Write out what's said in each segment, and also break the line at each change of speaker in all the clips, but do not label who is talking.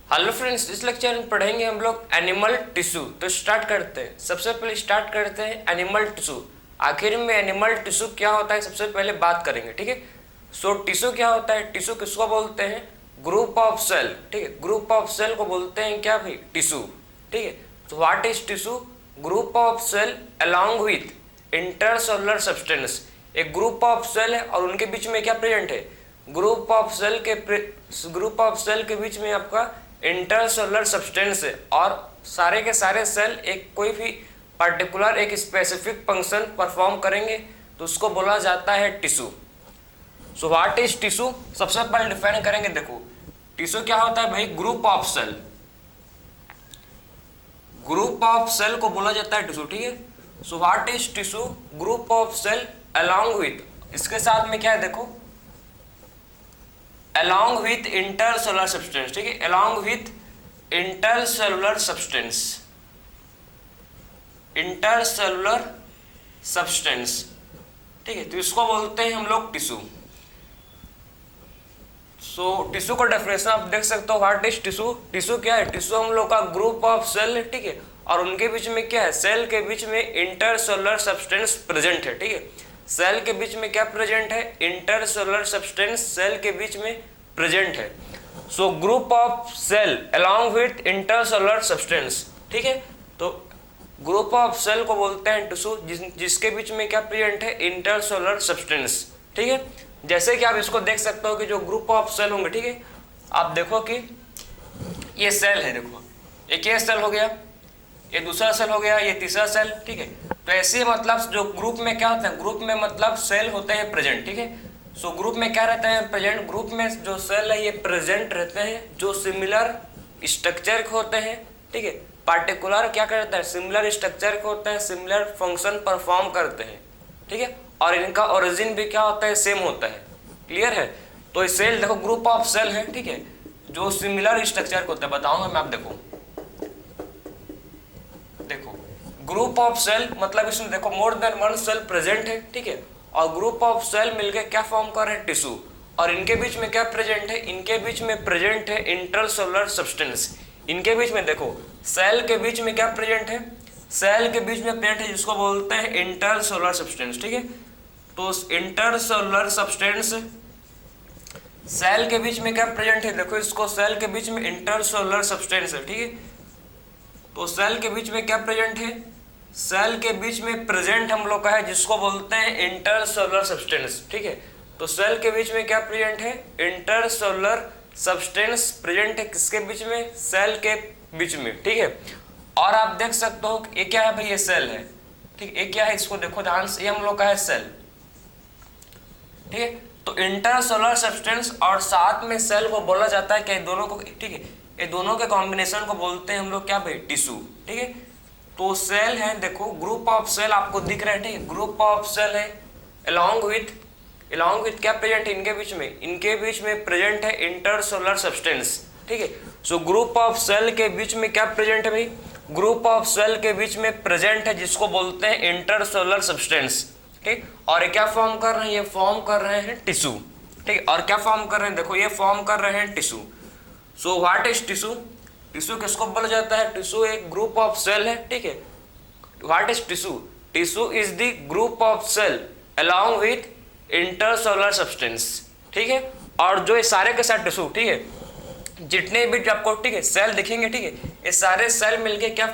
Hello friends, इस lecture में पढ़ेंगे हम लोग एनिमल टिश्यू। तो स्टार्ट करते हैं। सबसे पहले स्टार्ट करते हैं एनिमल टिश्यू। आखिर में एनिमल टिश्यू क्या होता है सबसे पहले बात करेंगे, ठीक है। सो टिश्यू क्या होता है, टिश्यू किसको बोलते हैं, ग्रुप ऑफ सेल, ठीक है। ग्रुप ऑफ सेल को बोलते हैं क्या भाई, टिश्यू, ठीक है। तो what is tissue, group of cell along with intercellular substance. एक ग्रुप ऑफ सेल है और उनके बीच में क्या प्रेजेंट है, ग्रुप ऑफ सेल के बीच में आपका इंटरसेलुलर सब्सटेंस है। और सारे के सारे सेल एक कोई भी पर्टिकुलर एक स्पेसिफिक फंक्शन परफॉर्म करेंगे तो उसको बोला जाता है tissue. So what is tissue, सबसे पहले डिफाइन करेंगे। देखो टिश्यू क्या होता है भाई, group of cell. Group of cell को बोला जाता है टिश्यू, ठीक है। So what is tissue, group of cell along with, इसके साथ में क्या है देखो, along with intercellular substance, ठीक है। along with intercellular substance, intercellular substance, ठीक है। तो इसको बोलते हैं हम लोग टिश्यू। सो टिश्यू का डेफिनेशन आप देख सकते हो, व्हाट इज टिश्यू। टिश्यू क्या है, टिश्यू हम लोग का ग्रुप ऑफ सेल है, ठीक है। और उनके बीच में क्या है, सेल के बीच में इंटरसेलुलर सब्सटेंस प्रेजेंट है, ठीक है। सेल के बीच में क्या प्रेजेंट है, इंटरसेलुलर सब्सटेंस सेल के बीच में प्रेजेंट है। So group of cell along with intercellular substance, ठीक है। तो ग्रुप ऑफ सेल को बोलते हैं टिश्यू जिसके बीच में क्या प्रेजेंट है, इंटरसेलुलर सब्सटेंस, ठीक है। जैसे कि आप इसको देख सकते हो कि जो ग्रुप ऑफ सेल होंगे, ठीक है। आप देखो कि ये सेल है, देखो एक ये सेल हो गया, ये दूसरा सेल हो गया, ये तीसरा सेल, ठीक है। तो ऐसे मतलब जो ग्रुप में क्या होता है, ग्रुप में मतलब सेल होते हैं प्रेजेंट, ठीक है। सो ग्रुप में क्या रहता है प्रेजेंट, ग्रुप में जो सेल है ये प्रेजेंट रहते हैं जो सिमिलर स्ट्रक्चर के होते हैं, ठीक है। पार्टिकुलर क्या करता है, सिमिलर स्ट्रक्चर के होते हैं, सिमिलर फंक्शन परफॉर्म करते हैं, ठीक है। और इनका ओरिजिन भी क्या होता है, सेम होता है, क्लियर है। तो ये सेल देखो ग्रुप ऑफ सेल है, ठीक है, जो सिमिलर स्ट्रक्चर के होते हैं। बताऊंगा मैं, आप देखो ग्रुप ऑफ सेल मतलब इसमें देखो more than one cell present है, ठीक है। और ग्रुप ऑफ सेल मिलके क्या फॉर्म कर रहे हैं, टिश्यू। और इनके बीच में क्या प्रेजेंट है, इनके बीच में प्रेजेंट है इंटरसेलुलर सब्सटेंस। इनके बीच में देखो सेल के बीच में क्या प्रेजेंट है, सेल के बीच में प्रेजेंट है जिसको बोलते हैं इंटरसेलुलर सब्सटेंस, ठीक है। तो इंटरसेलुलर सब्सटेंस सेल के बीच में क्या प्रेजेंट है, देखो इसको सेल के बीच में इंटरसेलुलर सब्सटेंस है, ठीक है। तो सेल के बीच में क्या प्रेजेंट है, सेल के बीच में प्रेजेंट हम लोग का है जिसको बोलते हैं इंटरसेलुलर सब्सटेंस, ठीक है। तो सेल के बीच में क्या प्रेजेंट है, इंटरसेलुलर सब्सटेंस प्रेजेंट है किसके बीच में, सेल के बीच में, ठीक है। और आप देख सकते हो ये क्या है भाई, ये सेल है, ठीक है। ये क्या है, इसको देखो ध्यान से, ये हम लोग का है सेल, ठीक है। तो इंटरसेलुलर सब्सटेंस और साथ में सेल को बोला जाता है क्या, दोनों को, ठीक है, ये दोनों के कॉम्बिनेशन को बोलते हैं हम लोग क्या भाई, टिश्यू, ठीक है। तो सेल है, देखो ग्रुप ऑफ सेल आपको दिख रहा है, ठीक है। ग्रुप ऑफ सेल है अलोंग विथ क्या प्रेजेंट है, इनके बीच में प्रेजेंट है इंटरसेलुलर सब्सटेंस, ठीक है। सो ग्रुप ऑफ सेल के बीच में क्या प्रेजेंट है भाई, ग्रुप ऑफ सेल के बीच में प्रेजेंट है जिसको बोलते हैं इंटरसेलुलर सब्सटेंस, ठीक। और ये क्या फॉर्म कर रहे हैं, ये फॉर्म कर रहे हैं टिश्यू, ठीक। और क्या फॉर्म कर रहे हैं, देखो ये फॉर्म कर रहे हैं tissue. So what is tissue, tissue किसको बोला जाता है, टिश्यू एक ग्रुप ऑफ सेल है, ठीक है। What is tissue, tissue is the group of cell along with intercellular substance, ठीक है। और जो ये सारे के सारे टिश्यू, ठीक है, जितने भी आपको, ठीक है, सेल दिखेंगे, ठीक है, ये सारे सेल मिलके क्या,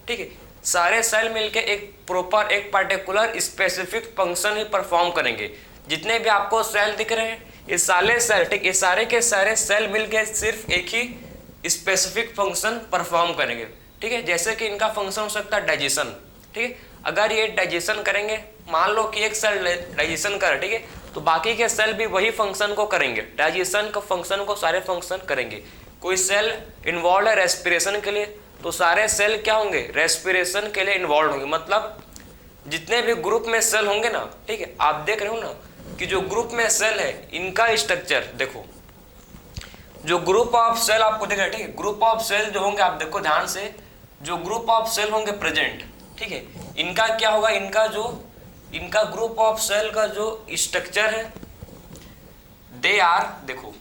ठीक है, सारे सेल मिलके एक प्रॉपर एक पर्टिकुलर स्पेसिफिक फंक्शन ही परफॉर्म करेंगे। जितने भी आपको सेल दिख रहे हैं ये सारे सेल, ठीक, ये सारे के सारे सेल मिलके सिर्फ एक ही स्पेसिफिक फंक्शन परफॉर्म करेंगे, ठीक है। जैसे कि इनका फंक्शन हो सकता है डाइजेशन, ठीक है। अगर ये डाइजेशन करेंगे, मान लो कि एक सेल डाइजेशन करे, ठीक है, तो बाकी के सेल भी वही फंक्शन को करेंगे, डाइजेशन का फंक्शन को सारे फंक्शन करेंगे। कोई सेल इन्वॉल्व है रेस्पिरेशन के लिए तो सारे सेल क्या होंगे, रेस्पिरेशन के लिए इन्वॉल्व होंगे। मतलब जितने भी ग्रुप में सेल होंगे ना, ठीक है, आप देख रहे हो ना कि जो ग्रुप में सेल है इनका स्ट्रक्चर देखो, जो ग्रुप ऑफ सेल आपको दिख रहा है, ठीक है, ग्रुप ऑफ सेल जो होंगे आप देखो ध्यान से, जो ग्रुप ऑफ सेल होंगे प्रेजेंट, ठीक है, इनका क्या होगा, इनका ग्रुप ऑफ सेल का जो स्ट्रक्चर है, दे आर, देखो,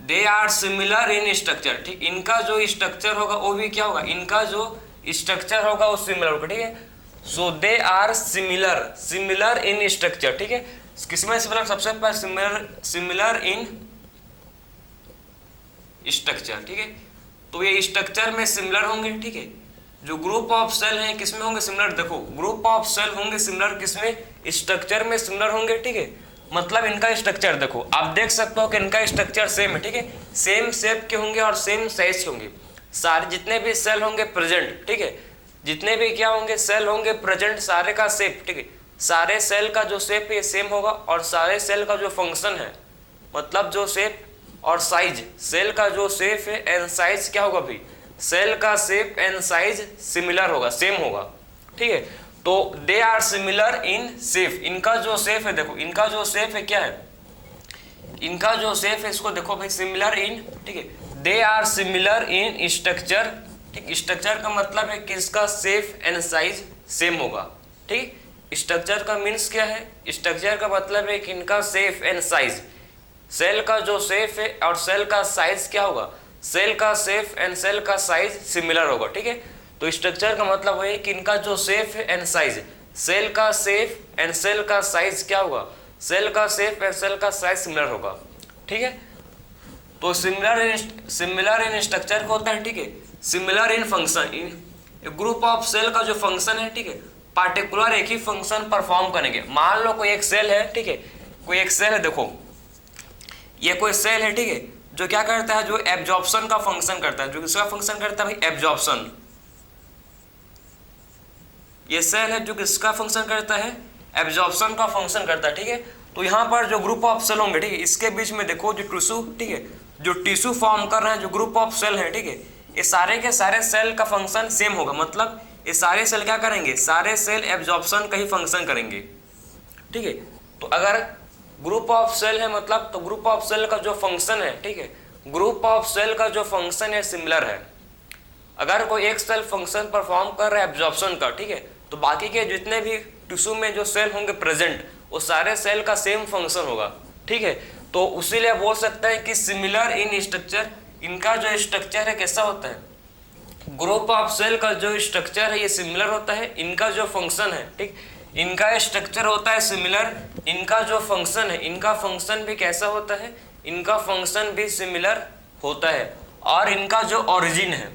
they are similar in structure, ठीक, इनका जो स्ट्रक्चर होगा वो भी क्या होगा, इनका जो स्ट्रक्चर होगा वो सिमिलर होगा, ठीक है। So they are similar in structure, ठीक है। किसमें सिमिलर, सबसे पहले सिमिलर इन स्ट्रक्चर, ठीक है। तो ये स्ट्रक्चर में सिमिलर होंगे, ठीक है। जो ग्रुप ऑफ सेल हैं किसमें होंगे सिमिलर, देखो ग्रुप ऑफ सेल होंगे सिमिलर किसमें, स्ट्रक्चर में सिमिलर होंगे, ठीक है। मतलब इनका स्ट्रक्चर देखो, आप देख सकते हो कि इनका स्ट्रक्चर सेम है, ठीक है। सेम शेप के होंगे और सेम साइज के होंगे। सारे जितने भी सेल होंगे प्रेजेंट, ठीक है, जितने भी क्या होंगे सेल होंगे प्रेजेंट, सारे का शेप, ठीक है, सारे सेल का जो शेप है सेम होगा और सारे सेल का जो फंक्शन है, मतलब जो शेप और साइज, सेल का जो शेप है एंड साइज क्या होगा भाई, सेल का शेप एंड साइज सिमिलर होगा, सेम होगा, ठीक है। तो they are similar in shape, इनका जो शेप है देखो, इनका जो शेप है क्या है, इनका जो शेप है इसको देखो भाई, सिमिलर इन, ठीक है। They are similar in structure, ठीक, स्ट्रक्चर का मतलब है कि इसका शेप एंड साइज सेम होगा, ठीक। स्ट्रक्चर का मीन्स क्या है, स्ट्रक्चर का मतलब है कि इनका शेप एंड साइज, सेल का जो शेप है और सेल का साइज क्या होगा, सेल का शेप एंड सेल का साइज सिमिलर होगा, ठीक है। तो स्ट्रक्चर का मतलब है कि इनका जो शेप है एंड साइज, सेल का शेप एंड सेल का साइज क्या होगा, सेल का शेप एंड सेल का साइज सिमिलर होगा, ठीक है। तो सिमिलर इन स्ट्रक्चर का होता है, ठीक है। सिमिलर इन फंक्शन, इन ग्रुप ऑफ सेल का जो फंक्शन है, ठीक है, पार्टिकुलर एक ही फंक्शन परफॉर्म करेंगे। मान लो कोई एक सेल है, ठीक है, कोई एक सेल है, देखो ये कोई सेल है, ठीक है, जो क्या करता है, जो एब्जॉर्प्शन का फंक्शन करता है, जो किसका फंक्शन करता है भाई, एब्जॉर्प्शन। ये सेल है जो किसका फंक्शन करता है, एब्जॉर्प्शन का फंक्शन करता है, ठीक है। तो यहाँ पर जो ग्रुप ऑफ सेल होंगे, ठीक है, इसके बीच में देखो जो टिश्यू, ठीक है, जो टिश्यू फॉर्म कर रहे हैं, जो ग्रुप ऑफ सेल है, ठीक है, ये सारे के सारे सेल का फंक्शन सेम होगा। मतलब ये सारे सेल क्या करेंगे, सारे सेल एब्जॉर्प्शन का ही फंक्शन करेंगे, ठीक है। तो अगर ग्रुप ऑफ सेल है मतलब, तो ग्रुप ऑफ सेल का जो फंक्शन है, ठीक है, ग्रुप ऑफ सेल का जो फंक्शन है सिमिलर है। अगर कोई एक सेल फंक्शन परफॉर्म कर रहा है एब्जॉर्प्शन का, ठीक है, तो बाकी के जितने भी टिश्यू में जो सेल होंगे प्रेजेंट, वो सारे सेल का सेम फंक्शन होगा, ठीक है। तो उसीलिए बोल सकते हैं कि सिमिलर इन स्ट्रक्चर, इनका जो स्ट्रक्चर है कैसा होता है, ग्रुप ऑफ सेल का जो स्ट्रक्चर है ये सिमिलर होता है, इनका जो फंक्शन है, ठीक, इनका स्ट्रक्चर होता है सिमिलर, इनका जो फंक्शन है, इनका फंक्शन भी कैसा होता है, इनका फंक्शन भी सिमिलर होता है। और इनका जो ओरिजिन है,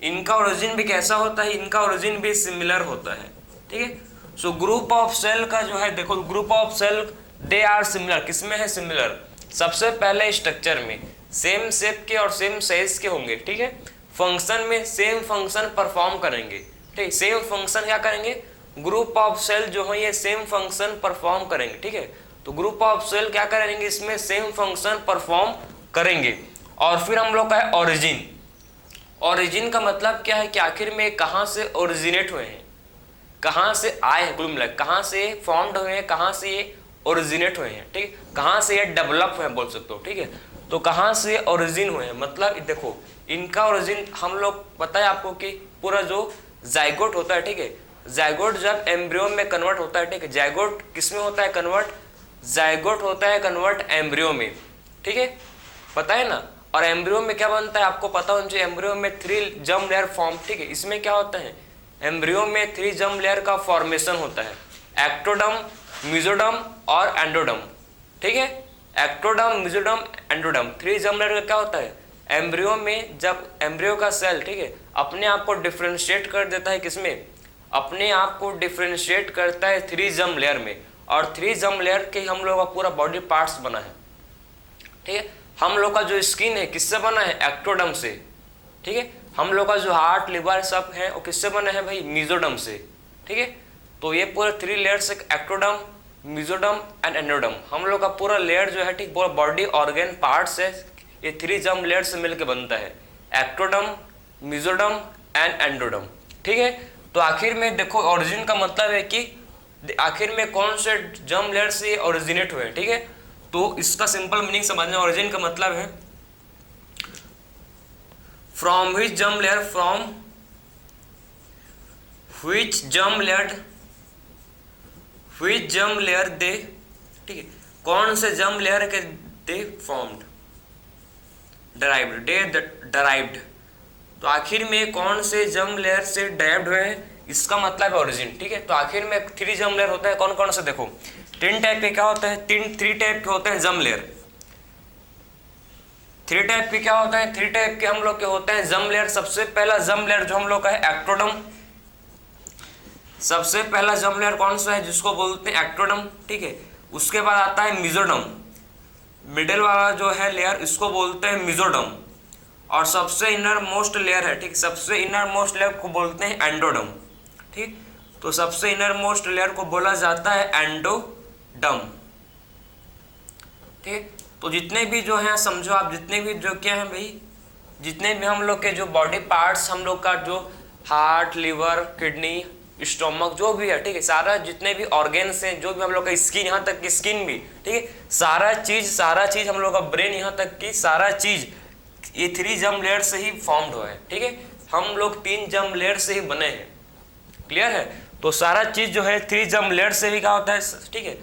इनका ओरिजिन भी कैसा होता है, इनका ओरिजिन भी सिमिलर होता है, ठीक है। सो ग्रुप ऑफ सेल का जो है देखो, group of cell they are similar, किसमें है सिमिलर, सबसे पहले स्ट्रक्चर में सेम शेप के और सेम साइज के होंगे, ठीक है। फंक्शन में सेम फंक्शन परफॉर्म करेंगे, ठीक, सेम फंक्शन क्या करेंगे, ग्रुप ऑफ सेल जो है ये सेम फंक्शन परफॉर्म करेंगे, ठीक है। तो ग्रुप ऑफ सेल क्या करेंगे, इसमें सेम फंक्शन परफॉर्म करेंगे। और फिर हम लोग का है ओरिजिन। ओरिजिन का मतलब क्या है कि आखिर में कहाँ से ओरिजिनेट हुए हैं, कहाँ से आए हैं, कुल मिला कहाँ से फॉर्म्ड हुए हैं, कहाँ से ये ओरिजिनेट हुए हैं, ठीक, कहाँ से ये डेवलप हुए हैं बोल सकते हो, ठीक है। तो कहाँ से ओरिजिन हुए हैं, मतलब देखो इनका ओरिजिन हम लोग पता है आपको कि पूरा जो जाइगोट होता है, ठीक है, जाइगोट जब एम्ब्रियो में कन्वर्ट होता है, ठीक है, जाइगोट किसमें होता है कन्वर्ट, जाइगोट होता है कन्वर्ट एम्ब्रियो में, ठीक है, पता है ना। और एम्ब्रियो में क्या बनता है आपको पता होना चाहिए, एम्ब्रियो में 3 जर्म लेयर फॉर्म, ठीक है, इसमें क्या होता है, एम्ब्रियो में 3 जर्म लेयर का फॉर्मेशन होता है, एक्टोडर्म, मेसोडर्म और एंडोडर्म, ठीक है, ectoderm, mesoderm, endoderm, 3 germ layer का क्या होता है एम्ब्रियो में। जब एम्ब्रियो का सेल, ठीक है, अपने आप को डिफ्रेंशिएट कर देता है किसमें, अपने आप को डिफ्रेंशिएट करता है 3 जर्म लेयर में, और 3 जर्म लेयर के हम लोग का पूरा बॉडी पार्ट्स बना है, ठीक है। हम लोग का जो स्किन है किससे बना है, एक्टोडर्म से, ठीक है। हम लोग का जो हार्ट लिवर सब है वो किससे बना है भाई, मेसोडर्म से, ठीक है। तो ये पूरा 3 layers, ectoderm, mesoderm and endoderm, हम लोग का पूरा लेयर जो है, ठीक, पूरा बॉडी ऑर्गन पार्ट्स है, ये 3 जर्म लेयर से मिलकर बनता है, एक्टोडर्म, मेसोडर्म एंड एंडोडर्म, ठीक है। तो आखिर में देखो ओरिजिन का मतलब है कि आखिर में कौन से जर्म लेयर से ओरिजिनेट हुए, ठीक है। तो इसका सिंपल मीनिंग समझना, ओरिजिन का मतलब है from which germ layer, from which germ layer they, ठीक है, कौन से जर्म लेयर के दे फॉर्म्ड, डराइव्ड। तो आखिर में कौन से जर्म लेयर से डराइव्ड हुए हैं, इसका मतलब है ओरिजिन। ठीक है, तो आखिर में 3 जर्म लेयर होता है, कौन कौन से देखो 3 टाइप के क्या होता है, 3 टाइप के होते हैं जर्म लेयर। 3 टाइप के क्या होता है, 3 टाइप के हम लोग के होते हैं जर्म लेयर। सबसे पहला जर्म लेयर जो हम लोग का है एक्टोडर्म। सबसे पहला जर्म लेयर कौन सा है, जिसको बोलते हैं एक्टोडर्म। ठीक है, उसके बाद आता है मेसोडर्म, मिडिल वाला जो है लेयर इसको बोलते हैं मेसोडर्म। और सबसे इनर मोस्ट लेयर है, ठीक, सबसे इनर मोस्ट लेयर को बोलते हैं एंडोडर्म। ठीक, तो सबसे इनर मोस्ट लेयर को बोला जाता है एंडोडर्म। ठीक, तो जितने भी जो है समझो आप, जितने भी जो क्या है भाई, जितने भी हम लोग के जो बॉडी पार्ट्स, हम लोग का जो हार्ट, लिवर, किडनी, स्टोमक जो भी है, ठीक है, सारा जितने भी ऑर्गेन्स हैं, जो भी हम लोग का स्किन, यहाँ तक की स्किन भी, ठीक है, सारा चीज हम लोग का ब्रेन, यहाँ तक की सारा चीज ये 3 जर्म लेयर से ही फॉर्म्ड हुआ है। ठीक है, हम लोग 3 जर्म लेयर से ही बने हैं। क्लियर है, तो सारा चीज जो है 3 जर्म लेयर से ही क्या होता है, ठीक है,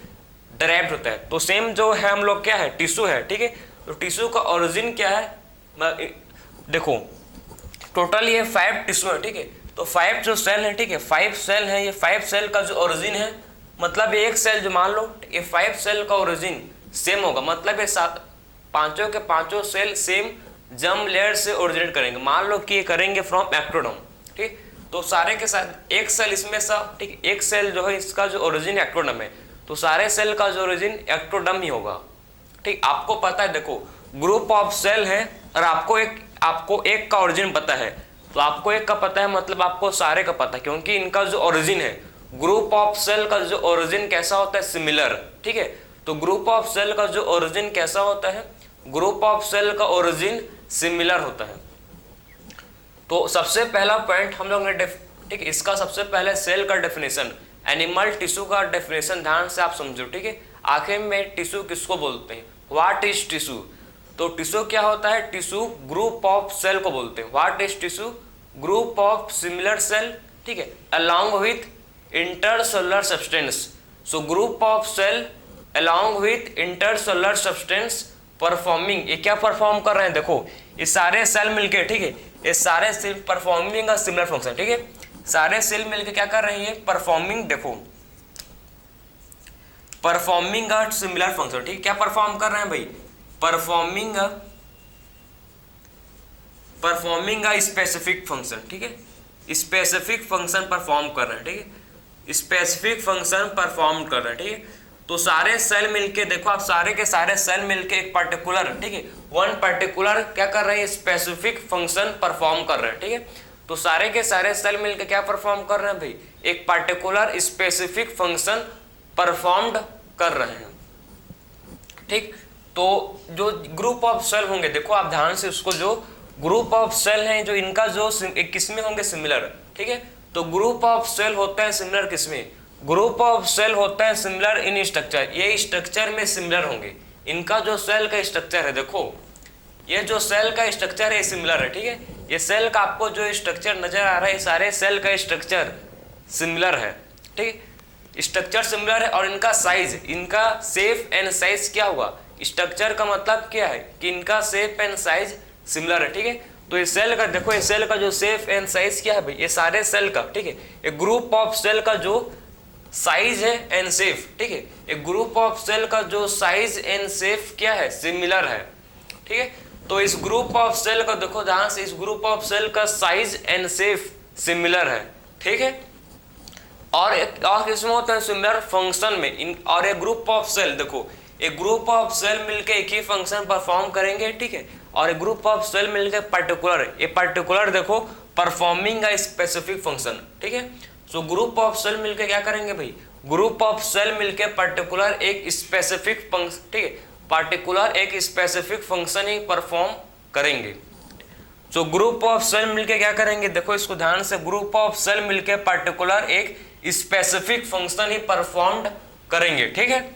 डराइव्ड होता है। तो सेम जो है हम लोग क्या है, टिश्यू है। ठीक है, तो टिश्यू का ओरिजिन क्या है, देखो टोटल ये 5 टिश्यू है। ठीक है, तो 5 जो सेल है, ठीक है, 5 सेल है, ये 5 सेल का जो ओरिजिन है, मतलब ये एक सेल जो मान लो ये 5 सेल का ओरिजिन सेम होगा, मतलब ये 5 के 5 सेल सेम जर्म लेयर से ओरिजिनेट करेंगे। मान लो कि ये करेंगे फ्रॉम एक्टोडर्म। ठीक, तो सारे के साथ एक सेल इसमें सा, ठीक, एक सेल जो है इसका जो ओरिजिन एक्टोडर्म है, तो सारे सेल का जो ओरिजिन एक्टोडर्म ही होगा। ठीक, आपको पता है, देखो ग्रुप ऑफ सेल है और आपको एक का ओरिजिन पता है, तो आपको एक का पता है मतलब आपको सारे का पता है, क्योंकि इनका जो ओरिजिन है, ग्रुप ऑफ सेल का जो ओरिजिन कैसा होता है, सिमिलर। ठीक है, तो ग्रुप ऑफ सेल का जो ओरिजिन कैसा होता है, ग्रुप ऑफ सेल का ओरिजिन सिमिलर होता है। तो सबसे पहला पॉइंट हम लोग ने ठीक, इसका सबसे पहले सेल का डेफिनेशन, एनिमल टिश्यू का डेफिनेशन ध्यान से आप समझो। ठीक है, आखिर में टिश्यू किसको बोलते हैं, व्हाट इज टिश्यू। तो टिश्यू क्या होता है, टिश्यू ग्रुप ऑफ सेल को बोलते हैं। What is tissue, group of similar cell, ठीक है, along with intercellular substance. So group of cell along with intercellular substance performing, ये क्या परफॉर्म कर रहे हैं, देखो ये सारे सेल मिलके, ठीक है, ये सारे cell performing a similar function. ठीक है, सारे सेल मिलके क्या कर रहे हैं, परफॉर्मिंग, देखो परफॉर्मिंग अ सिमिलर फंक्शन। ठीक है, क्या परफॉर्म कर रहे हैं भाई, परफॉर्मिंग अ स्पेसिफिक फंक्शन। ठीक है, स्पेसिफिक फंक्शन परफॉर्म कर रहे हैं। ठीक है, स्पेसिफिक फंक्शन परफॉर्म कर रहे हैं। ठीक है, तो सारे सेल मिलके देखो आप, सारे के सारे सेल मिलके एक पर्टिकुलर, ठीक है, वन पर्टिकुलर क्या कर रहे हैं, स्पेसिफिक फंक्शन परफॉर्म कर रहे हैं। ठीक है, तो सारे के सारे सेल मिलके क्या परफॉर्म कर रहे हैं भाई, एक पर्टिकुलर स्पेसिफिक फंक्शन परफॉर्म्ड कर रहे हैं। ठीक, तो जो ग्रुप ऑफ सेल होंगे, देखो आप ध्यान से उसको, जो ग्रुप ऑफ सेल हैं जो इनका जो किसमें होंगे, सिमिलर। ठीक है, तो ग्रुप ऑफ सेल होता है सिमिलर किसमें, ग्रुप ऑफ सेल होता है सिमिलर इन स्ट्रक्चर, ये स्ट्रक्चर में सिमिलर होंगे। इनका जो सेल का स्ट्रक्चर है, देखो ये जो सेल का स्ट्रक्चर है सिमिलर है। ठीक है, ये सेल का आपको जो स्ट्रक्चर नजर आ रहा है, सारे सेल का स्ट्रक्चर सिमिलर है। ठीक, स्ट्रक्चर सिमिलर है और इनका साइज, इनका शेप एंड साइज क्या हुआ, स्ट्रक्चर का मतलब क्या है कि इनका शेप एंड साइज सिमिलर है। ठीक है, तो ये सेल का देखो, ये सेल का जो शेप एंड साइज क्या है भाई, ये सारे सेल का, ठीक है, एक ग्रुप ऑफ सेल का जो साइज है एंड शेप, ठीक है, एक ग्रुप ऑफ सेल का जो साइज एंड शेप क्या है, सिमिलर है। ठीक है, तो इस ग्रुप ऑफ सेल का देखो ध्यान से, इस ग्रुप ऑफ सेल का साइज एंड शेप सिमिलर है। ठीक है, और किसमें होता है, सिमिलर फंक्शन में। और एक ग्रुप ऑफ सेल, देखो एक ग्रुप ऑफ सेल मिलके एक ही फंक्शन परफॉर्म करेंगे। ठीक है, और एक ग्रुप ऑफ सेल मिलके पर्टिकुलर, ये पर्टिकुलर देखो परफॉर्मिंग अ स्पेसिफिक फंक्शन। ठीक है, सो ग्रुप ऑफ सेल मिलके क्या करेंगे भाई, ग्रुप ऑफ सेल मिलके पर्टिकुलर एक स्पेसिफिक फंक्शन, ठीक है, पर्टिकुलर एक स्पेसिफिक फंक्शन ही परफॉर्म करेंगे। सो ग्रुप ऑफ सेल मिलके क्या करेंगे, देखो इसको ध्यान से, ग्रुप ऑफ सेल मिलके पर्टिकुलर एक स्पेसिफिक फंक्शन ही परफॉर्म करेंगे। ठीक है,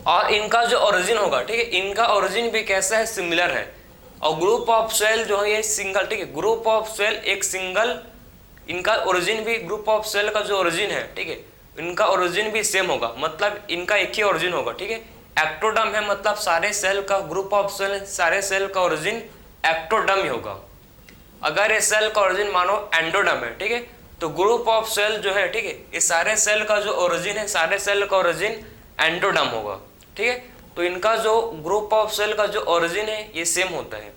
और इनका जो ओरिजिन होगा, ठीक है, इनका ओरिजिन भी कैसा है, सिमिलर है। और ग्रुप ऑफ सेल जो है ये सिंगल, ठीक है, ग्रुप ऑफ सेल एक सिंगल, इनका ओरिजिन भी, ग्रुप ऑफ सेल का जो ओरिजिन है, ठीक है, इनका ओरिजिन भी सेम होगा, मतलब इनका एक ही ओरिजिन होगा। ठीक है, एक्टोडर्म है मतलब सारे सेल का ग्रुप ऑफ सेल, सारे सेल का ओरिजिन एक्टोडर्म ही होगा। अगर ये सेल का ओरिजिन मानो एंडोडर्म है, ठीक है, तो ग्रुप ऑफ सेल जो है, ठीक है, ये सारे सेल का जो ओरिजिन है, सारे सेल का ओरिजिन एंडोडर्म होगा, ठीक है। तो इनका जो ग्रुप ऑफ सेल का जो ओरिजिन है ये सेम होता है,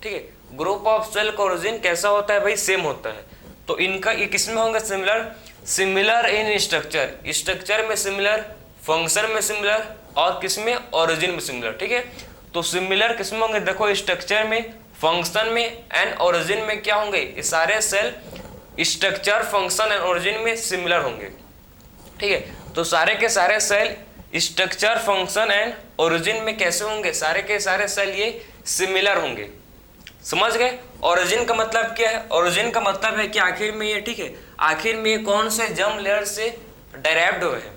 ठीक है। ग्रुप ऑफ सेल का ओरिजिन कैसा होता है भाई? सेम होता है। तो इनका ये किसमें होंगे? Similar, similar in structure, structure में सिमिलर, फंक्शन में सिमिलर और किसमें? ओरिजिन में सिमिलर, ठीक है। तो सिमिलर किसमें होंगे? देखो स्ट्रक्चर में, फंक्शन में एंड ओरिजिन में क्या होंगे? ये सारे cell structure, function and origin में सिमिलर होंगे, ठीक है। तो सारे के सारे cell structure, function and origin में कैसे होंगे? सारे के सारे सेल ये सिमिलर होंगे, समझ गए। ओरिजिन का मतलब क्या है? ओरिजिन का मतलब है कि आखिर में ये, ठीक है, आखिर में ये कौन से जर्म लेयर से डायरेक्ट हुए हैं,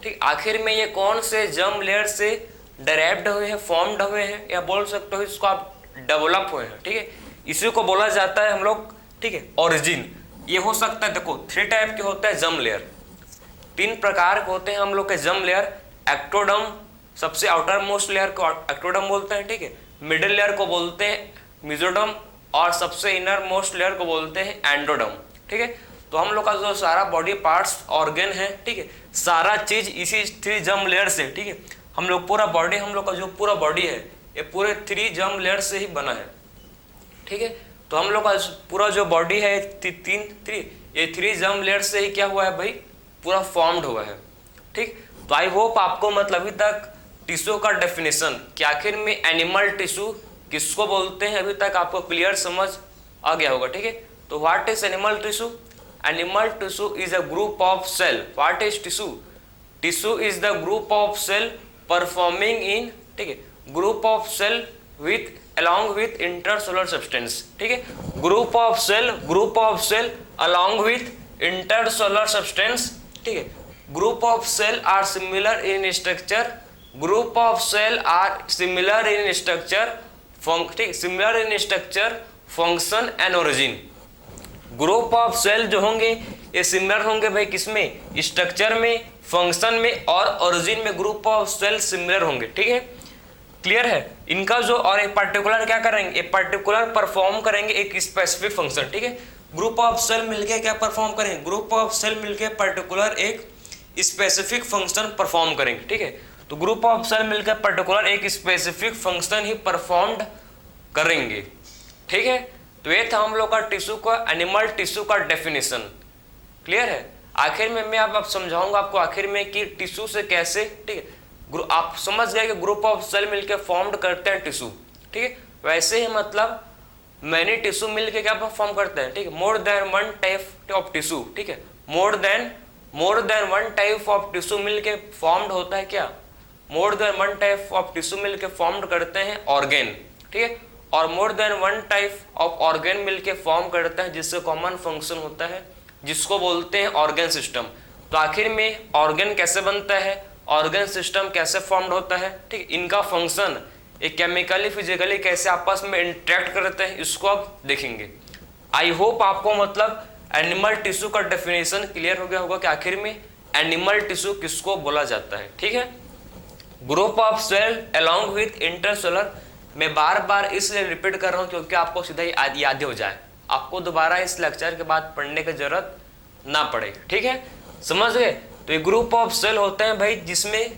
ठीक, आखिर में ये कौन से जर्म लेयर से डायरेक्ट हुए हैं, फॉर्म्ड हुए हैं, या बोल सकते हो इसको आप डेवलप हुए हैं, ठीक है। इसी को बोला जाता है हम लोग, ठीक है, ओरिजिन। ये हो सकता है, देखो 3 टाइप के होते हैं जर्म लेयर, 3 प्रकार के होते हैं हम लोग के जर्म लेयर। एक्टोडर्म, सबसे आउटर मोस्ट लेयर को एक्टोडर्म बोलते हैं, ठीक है। मिडिल लेयर को बोलते हैं मेसोडर्म और सबसे इनर मोस्ट लेयर को बोलते हैं एंडोडर्म, ठीक है। तो हम लोग का जो सारा बॉडी पार्ट्स, ऑर्गन है, ठीक है, सारा चीज इसी 3 जर्म लेयर से, ठीक है, हम लोग पूरा बॉडी, हम लोग का जो पूरा बॉडी है ये पूरे 3 जर्म लेयर से ही बना है, ठीक है। तो हम लोग का पूरा जो बॉडी है ये 3 जर्म लेयर से ही क्या हुआ है भाई? पूरा फॉर्म्ड हुआ है, ठीक। तो आई होप आपको मतलब अभी तक टिश्यू का डेफिनेशन कि आखिर में एनिमल टिश्यू किसको बोलते हैं अभी तक आपको क्लियर समझ आ गया होगा, ठीक है। तो what is animal tissue? Animal tissue is a group of cell. What is tissue? Tissue is the group of cell performing in, ठीक है, group of cell with along with intercellular substance, ठीक है। Group of cell along with intercellular substance, ठीक है। Group of cell are similar in structure, group of cell are similar in structure, ठीक, similar in structure, function and origin. Group of cell जो होंगे ये similar होंगे भाई किसमें? Structure में, फंक्शन में और ओरिजिन में ग्रुप ऑफ सेल सिमिलर होंगे, ठीक है। क्लियर है? इनका जो और एक पर्टिकुलर क्या करेंगे? एक पर्टिकुलर परफॉर्म करेंगे एक स्पेसिफिक फंक्शन, ठीक है। ग्रुप ऑफ सेल मिलके क्या परफॉर्म करेंगे? ग्रुप ऑफ सेल मिलके पर्टिकुलर एक स्पेसिफिक फंक्शन परफॉर्म करेंगे, ठीक है। तो ग्रुप ऑफ सेल मिलकर पर्टिकुलर एक स्पेसिफिक फंक्शन ही परफॉर्म्ड करेंगे, ठीक है। तो ये था हम लोग का टिश्यू का, एनिमल टिश्यू का डेफिनेशन। क्लियर है? आखिर में मैं अब समझाऊंगा आपको आखिर में कि टिश्यू से कैसे, ठीक है, आप समझ गए कि ग्रुप ऑफ सेल मिलकर फॉर्म्ड करते हैं टिश्यू, ठीक है। वैसे ही मतलब मैनी टिश्यू मिलकर क्या फॉर्म करते हैं, ठीक है, मोर than one type of tissue, ठीक है, मोर than one type of tissue मिलकर फॉर्म्ड होता है क्या? मोर than one type of tissue मिलकर फॉर्म्ड करते हैं ऑर्गेन, ठीक है, और मोर than one type of organ मिलकर फॉर्म करते हैं जिससे कॉमन फंक्शन होता है जिसको बोलते हैं ऑर्गन सिस्टम। तो आखिर में ऑर्गन कैसे बनता है, ऑर्गन सिस्टम कैसे फॉर्म्ड होता है, ठीक, इनका फंक्शन एक केमिकली फिजिकली कैसे आपस में इंटरेक्ट करते हैं इसको आप देखेंगे। आई होप आपको मतलब एनिमल टिश्यू का डेफिनेशन क्लियर हो गया होगा कि आखिर में एनिमल टिश्यू किसको बोला जाता है, ठीक है। Group of cell along with intercellular, मैं बार बार इसलिए रिपीट कर रहा हूँ क्योंकि आपको सीधा याद हो जाए, आपको दोबारा इस लेक्चर के बाद पढ़ने की जरूरत ना पड़े, ठीक है, समझ गए। तो ये ग्रुप ऑफ सेल होते हैं भाई जिसमें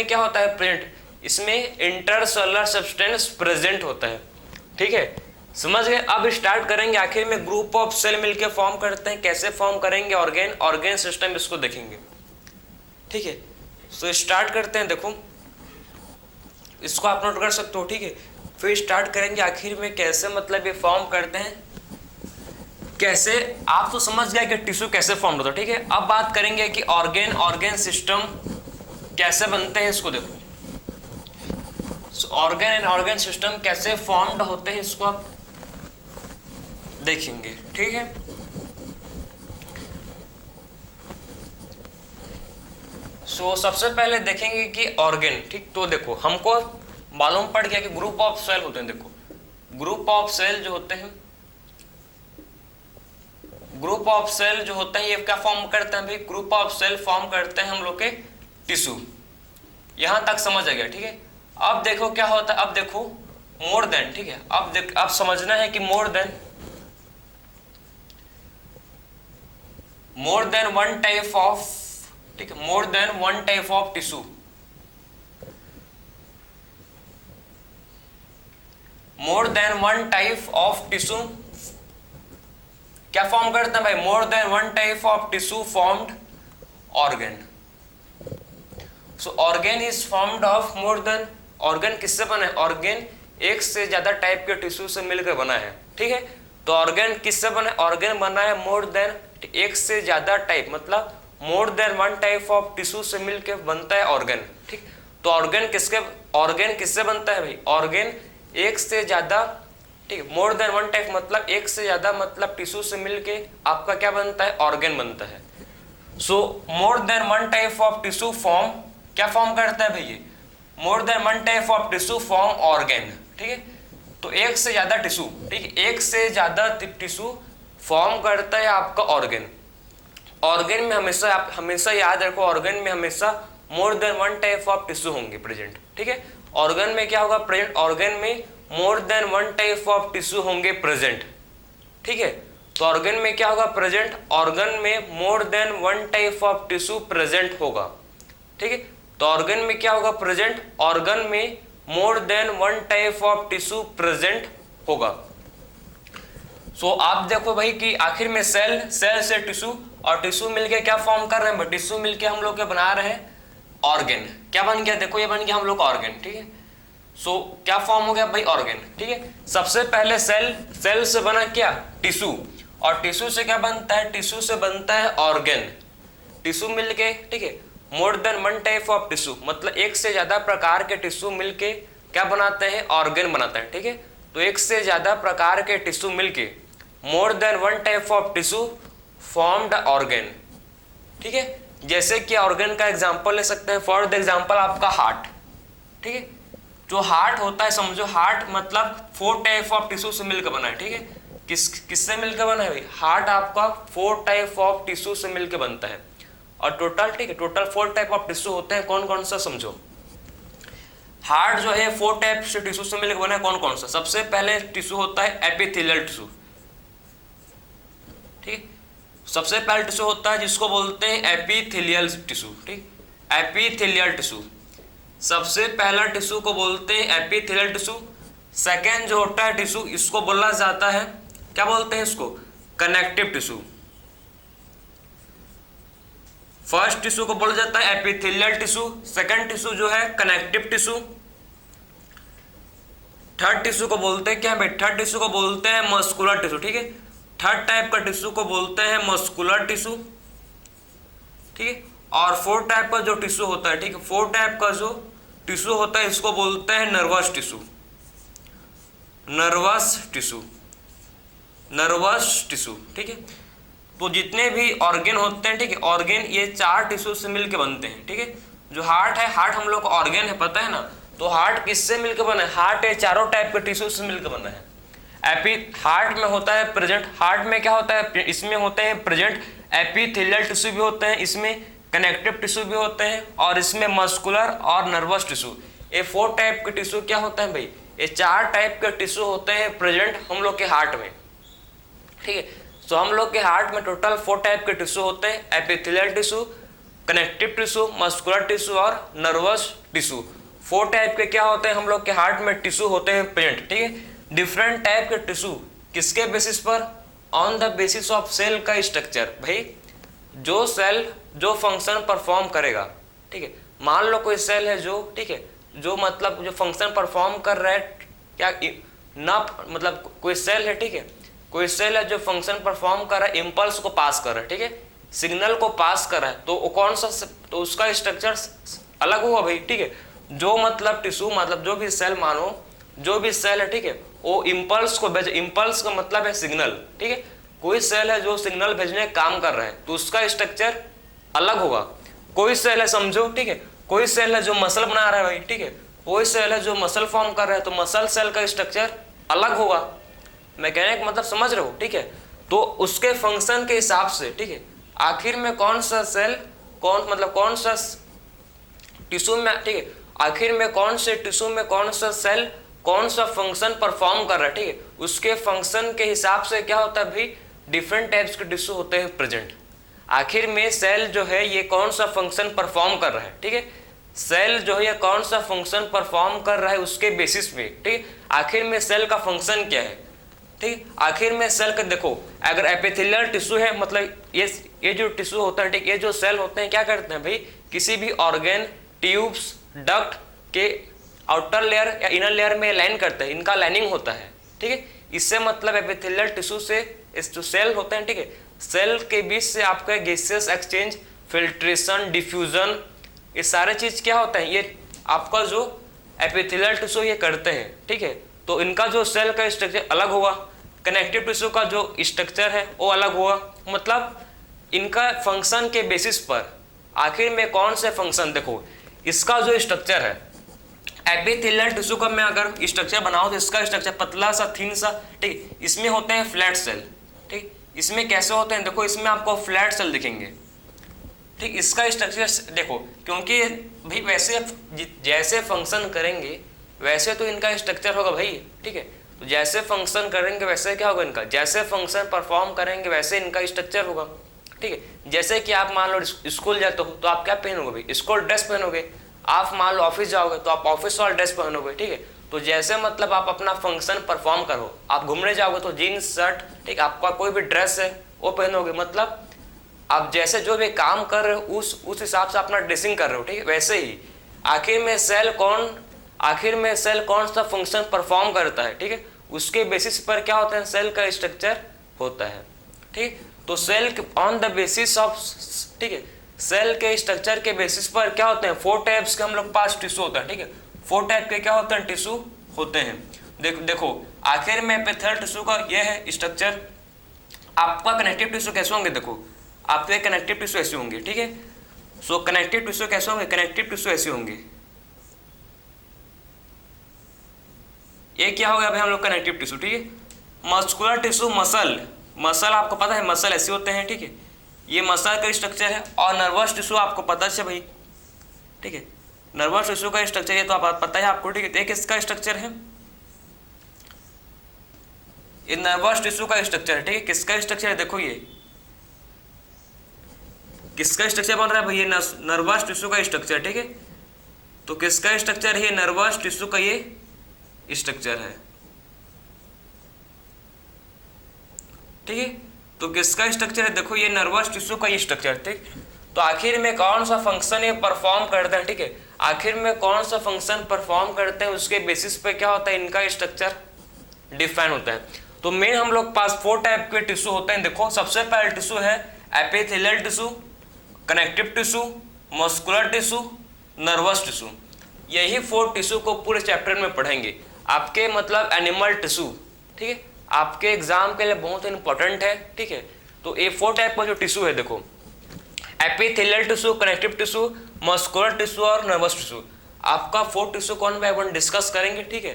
क्या होता है प्रेजेंट, इसमें इंटरसेलुलर सब्सटेंस प्रेजेंट होता है, ठीक है, समझ गए। अब स्टार्ट करेंगे आखिर में ग्रुप ऑफ सेल मिलके फॉर्म करते हैं, कैसे फॉर्म करेंगे ऑर्गेन सिस्टम, इसको देखेंगे, ठीक है। सो स्टार्ट करते हैं, देखो इसको आप नोट कर सकते हो, ठीक है। फिर स्टार्ट करेंगे आखिर में कैसे मतलब ये फॉर्म करते हैं, कैसे, आप तो समझ गए कि टिश्यू कैसे फॉर्म होता है, ठीक है। अब बात करेंगे कि ऑर्गेन सिस्टम कैसे बनते हैं, इसको देखो। ऑर्गन एंड ऑर्गन सिस्टम कैसे फॉर्म्ड होते हैं इसको आप देखेंगे, ठीक है। सो सबसे पहले देखेंगे कि ऑर्गन, ठीक, तो देखो हमको मालूम पड़ गया कि ग्रुप ऑफ सेल होते हैं। देखो ग्रुप ऑफ सेल जो होते हैं, ग्रुप ऑफ सेल जो होते हैं ये क्या फॉर्म करते हैं भाई? ग्रुप ऑफ सेल फॉर्म करते हैं हम लोग के टिश्यू, यहां तक समझ आ गया, ठीक है। अब देखो क्या होता है, अब देखो मोर देन, ठीक है। अब समझना है कि मोर देन वन टाइप ऑफ, ठीक है, मोर than one type of tissue, more than one type of tissue क्या फॉर्म करते हैं भाई, मोर than one type of tissue formed organ. So organ is formed of more than, organ किससे बना है, organ एक से ज्यादा टाइप के टिश्यू से मिलकर बना है, ठीक है। तो ऑर्गन किससे बना है, ऑर्गन बना है मोर देन एक से ज्यादा टाइप, मतलब मोर than one type of tissue से मिलकर बनता है ऑर्गन, ठीक। तो ऑर्गन किससे बनता है भाई, ऑर्गन एक से ज्यादा, ठीक है, मोर देन वन टाइप मतलब एक से ज्यादा, मतलब टिश्यू से मिलके आपका क्या बनता है, ऑर्गन बनता है। So more than one type of tissue form क्या फॉर्म करता है भैया, more than one type of tissue form organ, ठीक है। तो एक से ज्यादा टिश्यू, ठीक है, एक से ज्यादा टिश्यू फॉर्म करता है आपका ऑर्गन। ऑर्गन में हमेशा आप हमेशा याद रखो, ऑर्गन में हमेशा मोर than one type of tissue होंगे प्रेजेंट, ठीक है। ऑर्गन में क्या होगा प्रेजेंट, ऑर्गन में मोर than one type of tissue होंगे प्रेजेंट, ठीक है। तो ऑर्गन में क्या होगा प्रेजेंट, ऑर्गन में मोर than one type of tissue present होगा, ठीक है। तो ऑर्गन में क्या होगा प्रेजेंट, ऑर्गन में मोर than one type of tissue present होगा। सो आप देखो भाई कि आखिर में सेल से टिश्यू और टिश्यू मिलके क्या फॉर्म कर रहे हैं, टिश्यू मिलके हम लोग क्या बना रहे हैं, ऑर्गन। क्या बन गया, देखो ये बन गया हम लोग ऑर्गन, ठीक है। सो क्या फॉर्म हो गया भाई, ऑर्गन, ठीक है। सबसे पहले सेल से बना क्या, टिश्यू, और टिश्यू से क्या बनता है, टिश्यू से बनता है ऑर्गन। टिश्यू मिलके, ठीक है, मोर than one type of tissue मतलब एक से ज्यादा प्रकार के टिश्यू मिलके क्या बनाते हैं, ऑर्गन बनाते हैं, ठीक है। तो एक से ज्यादा प्रकार के टिश्यू मिलके मोर than one type of tissue formed organ, ठीक है। जैसे कि ऑर्गन का एग्जांपल ले सकते हैं, फॉर द एग्जांपल आपका हार्ट, ठीक है। जो हार्ट होता है, समझो हार्ट मतलब 4 टाइप ऑफ टिश्यू से मिलकर बना है, ठीक है। किससे मिलकर बना है भाई, हार्ट आपका 4 टाइप ऑफ टिश्यू से मिलकर बनता है। और टोटल, ठीक है, टोटल 4 टाइप ऑफ टिश्यू होते हैं, कौन कौन सा समझो। हार्ट जो है 4 टाइप से टिश्यू से मिलकर बना है, कौन कौन सा। सबसे पहले टिश्यू होता है एपिथेलियल टिश्यू, ठीक। सबसे पहले टिश्यू होता है जिसको बोलते हैं एपिथेलियल टिश्यू, ठीक, एपिथेलियल टिश्यू। सबसे पहला टिश्यू को बोलते हैं एपिथेलियल टिश्यू। सेकेंड जो होता है टिश्यू, इसको बोला जाता है, क्या बोलते हैं इसको, कनेक्टिव टिश्यू। फर्स्ट टिश्यू को बोला जाता है एपिथेलियल टिश्यू, सेकेंड टिश्यू जो है कनेक्टिव टिश्यू। थर्ड टिश्यू को बोलते हैं क्या भाई, थर्ड टिश्यू को बोलते हैं मस्कुलर टिश्यू, ठीक है। थर्ड टाइप का टिश्यू को बोलते हैं मस्कुलर टिश्यू, ठीक है। और 4 टाइप का जो टिश्यू होता है, ठीक है, 4 टाइप का जो टिश्यू होता है इसको बोलते हैं nervous tissue, nervous tissue, nervous tissue, ठीक है। तो जितने भी ऑर्गन होते हैं, ठीक है, ऑर्गन ये 4 टिश्यू से मिलकर बनते हैं, ठीक है। जो हार्ट है, हार्ट हम लोग का ऑर्गन है, पता है ना। तो हार्ट किससे मिलकर बना है, हार्ट ये चारों टाइप के टिश्यू से मिलकर बना है। हार्ट में होता है प्रेजेंट, हार्ट में क्या होता है, इसमें होते हैं प्रेजेंट एपिथेलियल टिश्यू भी होते हैं, इसमें कनेक्टिव टिश्यू भी होते हैं, और इसमें मस्कुलर और नर्वस टिश्यू। ये 4 टाइप के टिश्यू क्या होता है भाई, ये 4 टाइप के टिश्यू होते हैं प्रेजेंट हम लोग के हार्ट में, ठीक है। सो हम लोग के हार्ट में टोटल 4 टाइप के टिश्यू होते हैं, epithelial tissue, connective tissue, muscular tissue और नर्वस टिश्यू। 4 टाइप के क्या होते हैं हम लोग के हार्ट में टिश्यू होते हैं प्रेजेंट, ठीक है। डिफरेंट टाइप के टिश्यू किसके बेसिस पर, on the basis of cell का स्ट्रक्चर। भाई जो सेल जो फंक्शन परफॉर्म करेगा, ठीक है, मान लो कोई सेल है जो, ठीक है, जो मतलब जो फंक्शन परफॉर्म कर रहा है, क्या ना मतलब कोई सेल है, ठीक है, कोई सेल है जो फंक्शन परफॉर्म कर रहा है, इम्पल्स को पास कर रहा है, ठीक है, सिग्नल को पास कर रहा है, तो वो कौन सा, तो उसका स्ट्रक्चर अलग हुआ भाई, ठीक है। जो मतलब टिश्यू मतलब जो भी सेल मानो, जो भी सेल है, ठीक है, वो इम्पल्स को भेजे, इम्पल्स का मतलब है सिग्नल, ठीक है। कोई सेल है जो सिग्नल भेजने का काम कर रहा है तो उसका स्ट्रक्चर अलग होगा। कोई सेल है समझो, ठीक है, कोई सेल है जो मसल बना रहा है भाई, ठीक है, कोई सेल है जो मसल फॉर्म कर रहा है तो मसल सेल का स्ट्रक्चर अलग होगा। मैं कहने का मतलब समझ रहे हो, ठीक है। तो उसके फंक्शन के हिसाब से, ठीक है, आखिर में कौन सा सेल कौन सा टिश्यू में, ठीक है, आखिर में कौन से टिश्यू में कौन सा सेल कौन सा फंक्शन परफॉर्म कर रहा है, ठीक है, उसके फंक्शन के हिसाब से क्या होता है भाई, डिफरेंट टाइप्स के टिश्यू होते हैं प्रेजेंट। आखिर में सेल जो है ये कौन सा फंक्शन परफॉर्म कर रहा है, ठीक है, सेल जो है ये कौन सा फंक्शन परफॉर्म कर रहा है उसके बेसिस पे, ठीक है, आखिर में सेल का फंक्शन क्या है, ठीक, आखिर में सेल का देखो, अगर एपिथेलियल टिश्यू है मतलब ये जो टिश्यू होता है, ठीक, ये जो सेल होते हैं क्या करते हैं भाई, किसी भी ऑर्गन, ट्यूब्स, डक्ट के आउटर लेयर या इनर लेयर में लाइन करते हैं, इनका लाइनिंग होता है, ठीक है, इससे मतलब एपिथेलियल टिश्यू से इस जो सेल होते हैं, ठीक है, सेल के बीच से आपका गैसियस एक्सचेंज, फिल्ट्रेशन, डिफ्यूजन, ये सारे चीज क्या होता है, ये आपका जो एपिथेलियल टिश्यू ये करते हैं, ठीक है, तो इनका जो सेल का स्ट्रक्चर अलग हुआ, कनेक्टिव टिश्यू का जो स्ट्रक्चर है वो अलग हुआ, मतलब इनका फंक्शन के बेसिस पर आखिर में कौन से फंक्शन, देखो इसका जो स्ट्रक्चर है एपिथेलियल टिश्यू का मैं अगर स्ट्रक्चर बनाऊं तो इसका स्ट्रक्चर पतला सा, थिन सा, ठीक, इसमें होते हैं फ्लैट सेल, ठीक, इसमें कैसे होते हैं, देखो इसमें आपको फ्लैट सेल दिखेंगे, ठीक, इसका स्ट्रक्चर देखो, क्योंकि भाई वैसे जैसे फंक्शन करेंगे वैसे तो इनका स्ट्रक्चर होगा भाई, ठीक है, तो जैसे फंक्शन करेंगे वैसे क्या होगा इनका, जैसे फंक्शन परफॉर्म करेंगे वैसे इनका स्ट्रक्चर होगा, ठीक है, जैसे कि आप मान लो स्कूल जाते हो तो आप क्या पहनोगे भाई, स्कूल ड्रेस पहनोगे, आप मान लो ऑफिस जाओगे तो आप ऑफिस वाला ड्रेस पहनोगे, ठीक है, तो जैसे मतलब आप अपना फंक्शन परफॉर्म करो, आप घूमने जाओगे तो जीन्स शर्ट, ठीक, आपका कोई भी ड्रेस है वो पहनोगे, मतलब आप जैसे जो भी काम कर रहे हो उस हिसाब से अपना ड्रेसिंग कर रहे हो, ठीक है, वैसे ही आखिर में सेल कौन सा फंक्शन परफॉर्म करता है, ठीक है, उसके बेसिस पर क्या होता है, सेल का स्ट्रक्चर होता है, ठीक, तो cell on the basis of, ठीक है, सेल के स्ट्रक्चर के बेसिस पर क्या होते हैं, 4 टाइप्स के हम लोग पास टिश्यू होता है, ठीक है, 4 टाइप के क्या होते हैं टिश्यू होते हैं। देखो आखिर में एपिथेलियल टिश्यू का ये है स्ट्रक्चर, आपका कनेक्टिव टिश्यू कैसे होंगे, देखो आपके कनेक्टिव टिश्यू ऐसे होंगे, ठीक है, सो कनेक्टिव टिश्यू कैसे होंगे, कनेक्टिव टिश्यू ऐसे होंगे, ये क्या हो गया भाई हम लोग कनेक्टिव टिश्यू, ठीक है, मस्कुलर टिश्यू, मसल आपको पता है मसल ऐसे होते हैं, ठीक है, ये मसल का स्ट्रक्चर है, और नर्वस टिश्यू आपको पता है भाई, ठीक है, नर्वस टिश्यू का स्ट्रक्चर ये तो आप पता है आपको, ठीक है, एक इसका स्ट्रक्चर है, ये नर्वस टिश्यू का स्ट्रक्चर है, ठीक है, किसका स्ट्रक्चर है, देखो ये किसका स्ट्रक्चर बन रहा है भाई, ये नर्वस टिश्यू का स्ट्रक्चर, ठीक है, तो किसका स्ट्रक्चर है, नर्वस टिश्यू का ये स्ट्रक्चर है, ठीक है, तो किसका स्ट्रक्चर है, देखो ये नर्वस टिश्यू का ये स्ट्रक्चर, ठीक, तो आखिर में कौन सा फंक्शन ये परफॉर्म करता है, ठीक है, आखिर में कौन सा फंक्शन परफॉर्म करते हैं उसके बेसिस पे क्या होता है, इनका स्ट्रक्चर डिफाइन होता है। तो मेन हम लोग पास 4 टाइप के टिश्यू होते हैं, देखो सबसे पहले टिश्यू है epithelial tissue, connective tissue, muscular tissue, nervous tissue, यही 4 टिश्यू को पूरे चैप्टर में पढ़ेंगे, आपके मतलब एनिमल टिश्यू, ठीक है, आपके एग्जाम के लिए बहुत इंपॉर्टेंट है, ठीक है, तो ये 4 टाइप का जो टिश्यू है, देखो epithelial tissue, connective tissue, muscular tissue और नर्वस टिश्यू, आपका 4 टिश्यू को 1 बाय 1 डिस्कस करेंगे, ठीक है,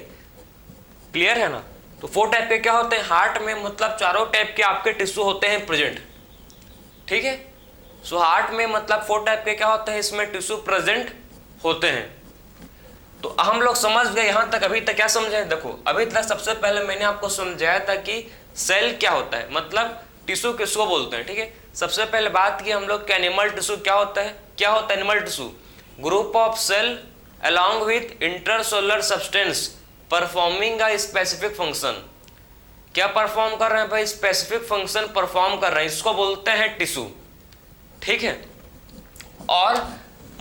क्लियर है ना। तो 4 टाइप के क्या होते हैं, हार्ट में मतलब चारों टाइप के आपके टिश्यू होते हैं प्रेजेंट, ठीक है, सो हार्ट में मतलब 4 टाइप के क्या होते हैं, इसमें टिश्यू प्रेजेंट होते हैं। तो हम लोग समझ गए यहाँ तक, अभी तक क्या समझे, देखो अभी तक सबसे पहले मैंने आपको समझाया था कि सेल क्या होता है, मतलब टिश्यू किसको बोलते हैं, ठीक है, सबसे पहले बात की हम लोग कि एनिमल टिश्यू क्या होता है animal tissue, group of cell along with intercellular substance performing a specific function, क्या परफॉर्म कर रहे हैं भाई, स्पेसिफिक फंक्शन परफॉर्म कर रहे हैं, इसको बोलते हैं टिश्यू, ठीक है, और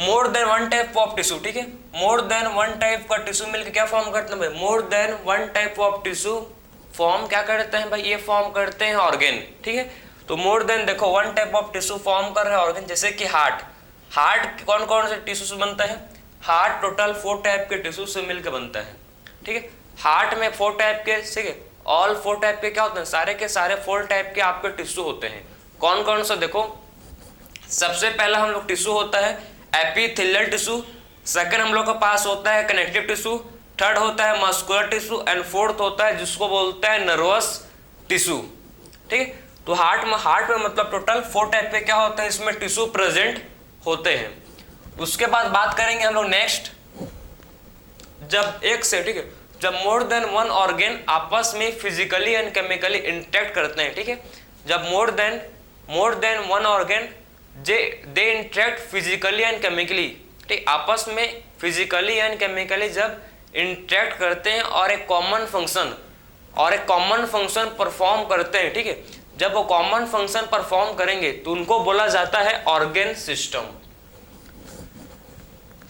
more than 1 type of tissue, ठीक है, मोर देन 1 टाइप का टिश्यू मिलकर क्या फॉर्म करते हैं भाई, more than 1 type of tissue form क्या करते हैं भाई, ये फॉर्म करते हैं ऑर्गेन, ठीक है, तो मोर देन देखो 1 टाइप ऑफ टिश्यू फॉर्म कर रहे हैं ऑर्गेन, जैसे कि हार्ट कौन कौन से टिश्यू से बनता है, हार्ट टोटल 4 टाइप के टिश्यू से मिलकर बनता है, ठीक है, हार्ट में 4 टाइप के, ठीक है, ऑल 4 टाइप के क्या होते हैं, सारे के सारे 4 टाइप के आपके टिश्यू होते हैं, कौन कौन सा, देखो सबसे पहला हम लोग टिश्यू होता है एपिथेलियल टिश्यू, सेकंड हम लोग के पास होता है कनेक्टिव टिश्यू, थर्ड होता है मस्कुलर टिश्यू एंड फोर्थ होता है जिसको बोलते हैं नर्वस टिश्यू, ठीक है, तो हार्ट में मतलब टोटल 4 टाइप के क्या होते हैं, इसमें टिश्यू प्रेजेंट होते हैं। उसके बाद बात करेंगे हम लोग नेक्स्ट, जब एक से, ठीक है, जब मोर देन वन ऑर्गेन आपस में फिजिकली एंड केमिकली इंटरेक्ट करते हैं, ठीक है, जब मोर than one organ they interact physically and chemically, ठीक, आपस में फिजिकली एंड केमिकली जब इंटरेक्ट करते हैं और एक कॉमन फंक्शन परफॉर्म करते हैं, ठीक है, जब वो कॉमन फंक्शन परफॉर्म करेंगे तो उनको बोला जाता है ऑर्गेन सिस्टम।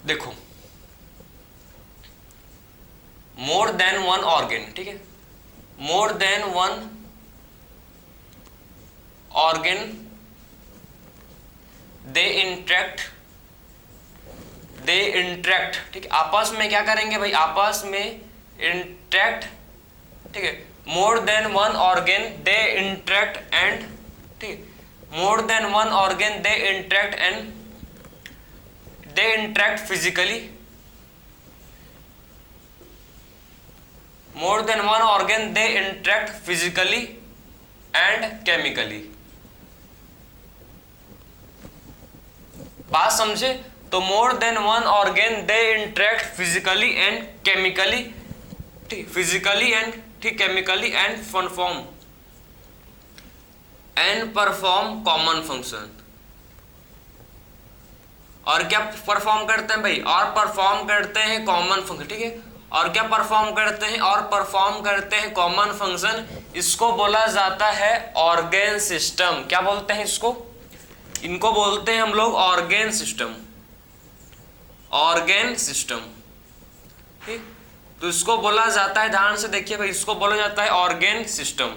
देखो, मोर देन वन ऑर्गेन, ठीक है, मोर than one organ they interact, ठीक है, आपस में क्या करेंगे भाई, आपस में इंटरेक्ट, ठीक है, मोर than one organ they interact and, ठीक है, मोर than one organ they interact physically, more than one organ they interact physically and chemically. बात समझे? तो मोर than one organ they interact physically and chemically, ठीक, फिजिकली एंड, ठीक, chemically and perform common function. और क्या perform करते हैं भाई, और परफॉर्म करते हैं कॉमन फंक्शन, ठीक है, और क्या परफॉर्म करते हैं, और परफॉर्म करते हैं कॉमन फंक्शन। इसको बोला जाता है ऑर्गेन सिस्टम। क्या बोलते हैं इसको? इनको बोलते हैं हम लोग ऑर्गेन सिस्टम, ऑर्गेन सिस्टम, ठीक। तो इसको बोला जाता है, ध्यान से देखिए भाई, इसको बोला जाता है ऑर्गेन सिस्टम,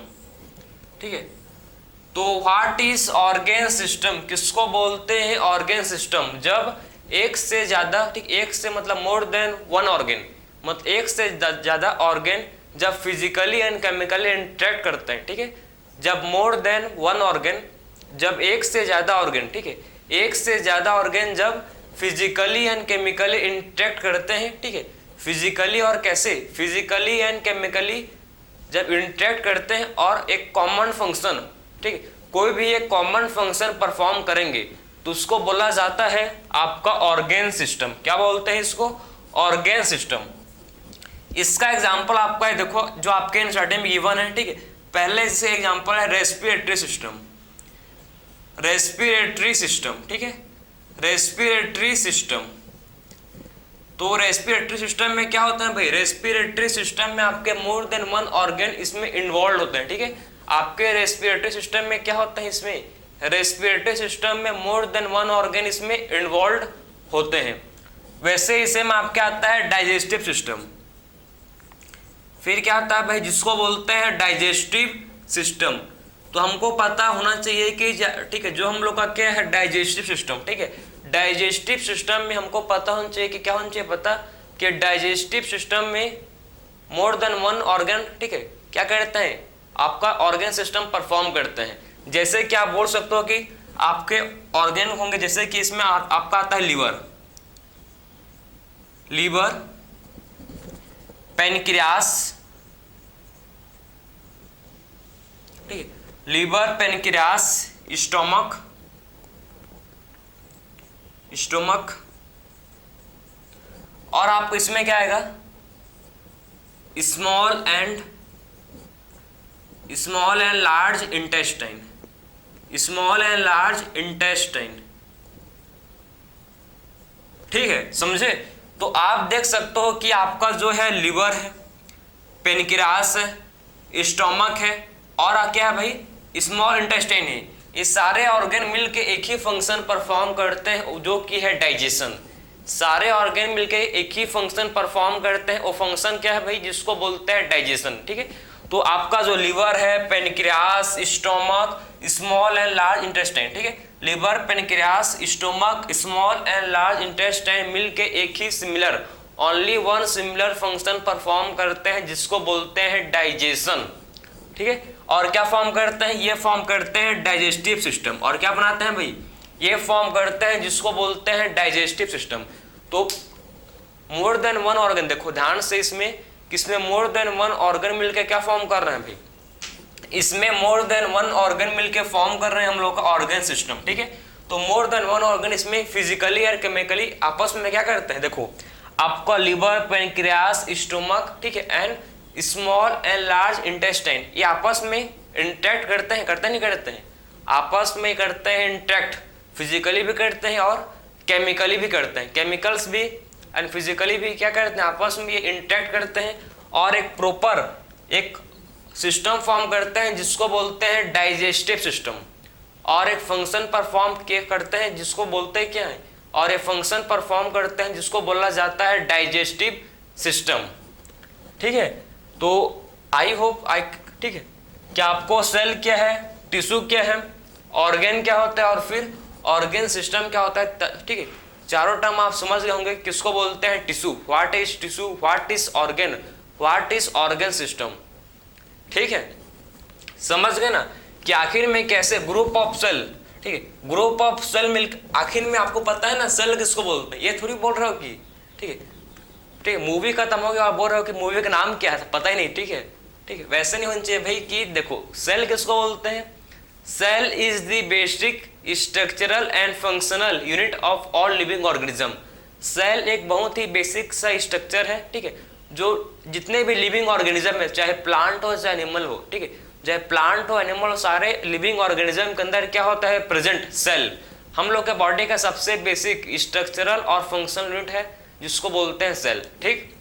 ठीक है। तो व्हाट इज ऑर्गेन सिस्टम? किसको बोलते हैं ऑर्गेन सिस्टम? जब एक से ज्यादा, ठीक, एक से मतलब मोर देन वन ऑर्गेन, मतलब एक से ज्यादा ऑर्गेन जब फिजिकली एंड केमिकली इंटरेक्ट करते हैं, ठीक है, जब मोर देन वन ऑर्गेन, जब एक से ज्यादा ऑर्गेन, ठीक है, एक से ज्यादा ऑर्गेन जब फिजिकली एंड केमिकली इंटरेक्ट करते हैं, ठीक है, फिजिकली और कैसे, फिजिकली एंड केमिकली जब इंटरेक्ट करते हैं और एक कॉमन फंक्शन, ठीक है, कोई भी एक कॉमन फंक्शन परफॉर्म करेंगे तो उसको बोला जाता है आपका ऑर्गेन सिस्टम। क्या बोलते हैं इसको? Organ system. इसका एग्जांपल आपका है, देखो जो आपके एनसीईआरटी में गिवन है, ठीक है। पहले से एग्जांपल है रेस्पिरेटरी सिस्टम, रेस्पिरेटरी सिस्टम, ठीक है, रेस्पिरेटरी सिस्टम। तो रेस्पिरेटरी सिस्टम में क्या होता है भाई, रेस्पिरेटरी सिस्टम में आपके मोर देन वन ऑर्गन इसमें इन्वॉल्व होते हैं, ठीक है। आपके रेस्पिरेटरी सिस्टम में क्या होता है, इसमें रेस्पिरेटरी सिस्टम में मोर देन वन ऑर्गन इसमें इन्वॉल्व होते हैं। वैसे इसे में आपके आता है डाइजेस्टिव सिस्टम। फिर क्या आता है भाई, जिसको बोलते हैं डाइजेस्टिव सिस्टम। तो हमको पता होना चाहिए कि, ठीक है, जो हम लोग का क्या है डाइजेस्टिव सिस्टम, ठीक है, डाइजेस्टिव सिस्टम में हमको पता होना चाहिए कि क्या होना चाहिए, पता कि डाइजेस्टिव सिस्टम में मोर देन वन ऑर्गन, ठीक है, क्या करते हैं, आपका ऑर्गन सिस्टम परफॉर्म करते हैं। जैसे कि आप बोल सकते हो कि आपके ऑर्गन होंगे, जैसे कि इसमें आपका आता है लीवर, लीवर, पेनक्रियास, ठीक है, लीवर, पेनक्रियास, स्टोमक, स्टोमक, और आप इसमें क्या आएगा, small and large intestine, small and large intestine, ठीक है, समझे। तो आप देख सकते हो कि आपका जो है लीवर है, पेनक्रियास है, स्टोमक है, और क्या है भाई, स्मॉल इंटेस्टाइन है। ये सारे ऑर्गन मिलके एक ही फंक्शन परफॉर्म करते हैं, जो कि है डाइजेशन। सारे ऑर्गन मिलके एक ही फंक्शन परफॉर्म करते हैं, वो फंक्शन क्या है भाई, जिसको बोलते हैं डाइजेशन, ठीक है। तो आपका जो लीवर है, pancreas, stomach, small and large intestine, ठीक है, liver, pancreas, stomach, small and large intestine मिलके एक ही similar, only one similar function perform करते हैं, जिसको बोलते हैं डाइजेशन, ठीक है। और क्या फॉर्म करते हैं, ये फॉर्म करते हैं डाइजेस्टिव सिस्टम। और क्या बनाते हैं भाई, ये फॉर्म करते हैं जिसको बोलते हैं डाइजेस्टिव सिस्टम। तो मोर देन वन ऑर्गन, देखो ध्यान से, इसमें किसमें मोर देन वन ऑर्गन मिलके क्या फॉर्म कर रहे हैं भाई, इसमें मोर देन वन ऑर्गन मिलके फॉर्म कर रहे हैं हम लोग का ऑर्गन सिस्टम, ठीक है। तो मोर देन वन ऑर्गन इसमें फिजिकली और केमिकली आपस में क्या करते हैं, देखो आपका लिवर, पेनक्रियास, स्टोमक, ठीक है, and small and large intestine, ये आपस में इंटरेक्ट करते हैं, करते नहीं करते हैं, आपस में करते हैं इंटरेक्ट, फिजिकली भी करते हैं और केमिकली भी करते हैं, केमिकल्स भी एंड फिजिकली भी क्या करते हैं, आपस में ये इंटरेक्ट करते हैं और एक प्रॉपर एक सिस्टम फॉर्म करते हैं जिसको बोलते हैं डाइजेस्टिव सिस्टम, और एक फंक्शन परफॉर्म करते हैं जिसको बोलते हैं क्या है, और एक फंक्शन परफॉर्म करते हैं जिसको बोला जाता है डाइजेस्टिव सिस्टम। ठीक है, तो आई होप ठीक है, क्या आपको सेल क्या है, टिश्यू क्या है, ऑर्गेन क्या होता है और फिर ऑर्गेन सिस्टम क्या होता है, ठीक है, चारों टर्म आप समझ गए होंगे। किसको बोलते हैं tissue, what is tissue, what is organ, what is organ system. ठीक है, समझ गए ना कि आखिर में कैसे ग्रुप ऑफ सेल, ठीक है, ग्रुप ऑफ सेल मिल आखिर में आपको पता है ना सेल किसको बोलते हैं, ये थोड़ी बोल रहे हो कि ठीक है, ठीक है, मूवी खत्म हो गया और बोल रहे हो कि मूवी का नाम क्या है, पता ही नहीं। ठीक है, ठीक है, वैसे नहीं होना चाहिए भाई कि देखो सेल किसको बोलते हैं, cell is the basic structural and functional unit of all living organism. Cell एक बहुत ही बेसिक सा स्ट्रक्चर है, ठीक है, जो जितने भी लिविंग ऑर्गेनिज्म है, चाहे प्लांट हो चाहे एनिमल हो, ठीक है, चाहे प्लांट हो एनिमल हो, सारे लिविंग ऑर्गेनिज्म के अंदर क्या होता है, प्रेजेंट सेल। हम लोग के बॉडी का सबसे बेसिक स्ट्रक्चरल और फंक्शनल यूनिट है जिसको बोलते हैं सेल। ठीक,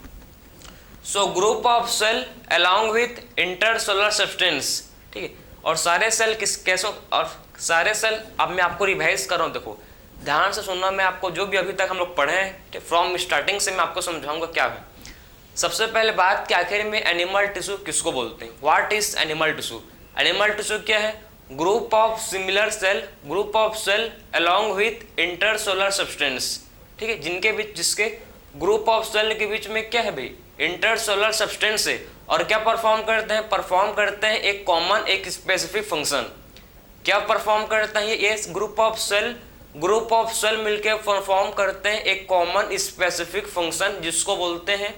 so group of cell along with intercellular substance, ठीक है, और सारे सेल कैसे, और सारे सेल अब मैं आपको रिवाइज कर रहा हूँ, देखो ध्यान से सुनना, मैं आपको जो भी अभी तक हम लोग पढ़े हैं फ्रॉम स्टार्टिंग से मैं आपको समझाऊंगा क्या है। सबसे पहले बात कि आखिर में एनिमल टिश्यू किसको बोलते हैं, what is animal tissue. Animal tissue क्या है, group of similar cell, group of cell along with intercellular substance, ठीक है, जिनके बीच, जिसके ग्रुप ऑफ सेल के बीच में क्या है भाई, इंटरसेलुलर सब्सटेंस है, और क्या परफॉर्म करते हैं, परफॉर्म करते हैं एक कॉमन एक स्पेसिफिक फंक्शन। क्या परफॉर्म करता है ये ग्रुप ऑफ सेल मिलकर परफॉर्म करते हैं एक कॉमन स्पेसिफिक फंक्शन जिसको बोलते हैं,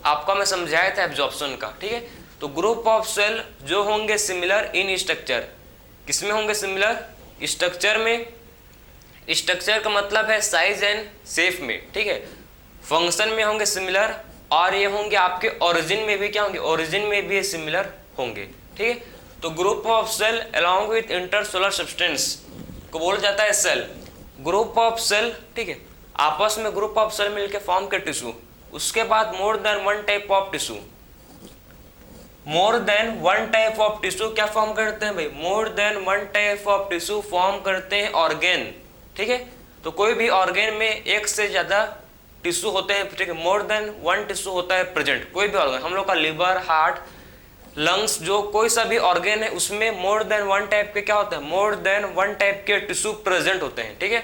आपका मैं समझाया था एब्जॉर्प्शन का। ठीक है, तो ग्रुप ऑफ सेल जो होंगे सिमिलर इन स्ट्रक्चर, किसमें होंगे सिमिलर, स्ट्रक्चर में, स्ट्रक्चर का मतलब है साइज एंड शेप में, ठीक है, फंक्शन में होंगे सिमिलर, और ये होंगे आपके ओरिजिन में भी क्या होंगे, ओरिजिन में भी सिमिलर होंगे। ठीक है, तो group of cell along with intercellular substance को बोला जाता है सेल। ग्रुप ऑफ सेल, ठीक है, आपस में ग्रुप ऑफ सेल मिलकर फॉर्म के टिश्यू। उसके बाद मोर than one type of tissue, more than one type of tissue क्या फॉर्म करते हैं भाई, मोर than one type of tissue form करते हैं ऑर्गेन। ठीक है, तो कोई भी ऑर्गेन में एक से ज्यादा टिश्यू होते हैं, ठीक है, मोर देन वन टिश्यू होता है प्रेजेंट। कोई भी ऑर्गन, हम लोग का लिवर, हार्ट, लंग्स, जो कोई सा भी ऑर्गेन है उसमें मोर देन वन टाइप के क्या होता है, मोर देन वन टाइप के टिश्यू प्रेजेंट होते हैं। ठीक है,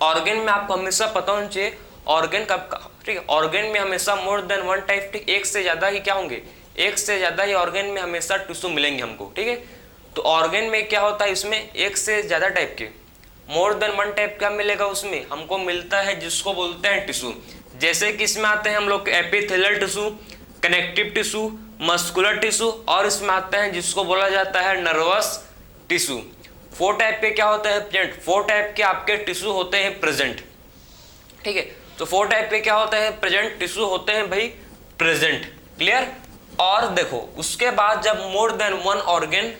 ऑर्गेन में आपको हमेशा पता होना चाहिए ऑर्गेन कब, ठीक है, ऑर्गेन में हमेशा मोर देन वन टाइप, ठीक, एक से ज्यादा ही क्या होंगे, एक से ज्यादा ही ऑर्गेन में हमेशा टिश्यू मिलेंगे हमको। ठीक है, तो ऑर्गेन में क्या होता है, इसमें एक से ज्यादा टाइप के, मोर देन वन टाइप क्या मिलेगा, उसमें हमको मिलता है जिसको बोलते हैं टिश्यू। जैसे कि इसमें आते हैं हम लोग epithelial tissue, connective tissue, muscular tissue, और इसमें आते हैं जिसको बोला जाता है नर्वस टिश्यू। 4 टाइप के क्या होते हैं प्रेजेंट, 4 टाइप के आपके टिश्यू होते हैं प्रेजेंट। ठीक है, तो 4 टाइप के क्या होते हैं प्रेजेंट, टिश्यू होते हैं भाई प्रेजेंट। क्लियर, और देखो उसके बाद जब मोर देन वन ऑर्गेन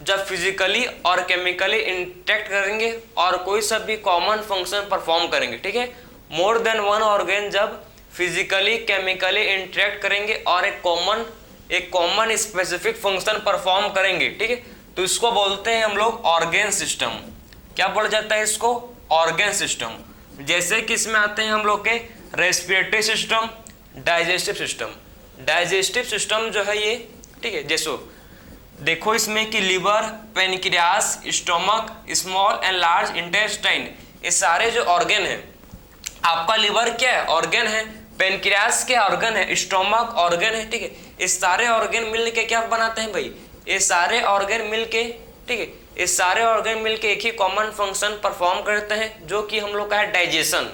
जब फिजिकली और केमिकली इंटरेक्ट करेंगे और कोई सा भी कॉमन फंक्शन परफॉर्म करेंगे, ठीक है, मोर देन वन ऑर्गेन जब फिजिकली केमिकली इंटरेक्ट करेंगे और एक कॉमन स्पेसिफिक फंक्शन परफॉर्म करेंगे, ठीक है, तो इसको बोलते हैं हम लोग ऑर्गेन सिस्टम। क्या बोला जाता है इसको, ऑर्गेन सिस्टम। जैसे कि इसमें आते हैं हम लोग के respiratory system, digestive system. Digestive system जो है ये, ठीक है, जैसो देखो इसमें कि liver, pancreas, stomach, small and large intestine, ये सारे जो ऑर्गन है, आपका लिवर क्या है, ऑर्गन है, पेनक्रियास क्या ऑर्गन है, स्टोमक ऑर्गन है। ठीक है, ये सारे ऑर्गन मिलके क्या बनाते हैं भाई, ये सारे ऑर्गन मिलके, ठीक है, ये सारे ऑर्गन मिलके एक ही कॉमन फंक्शन परफॉर्म करते हैं जो कि हम लोग का है डाइजेशन।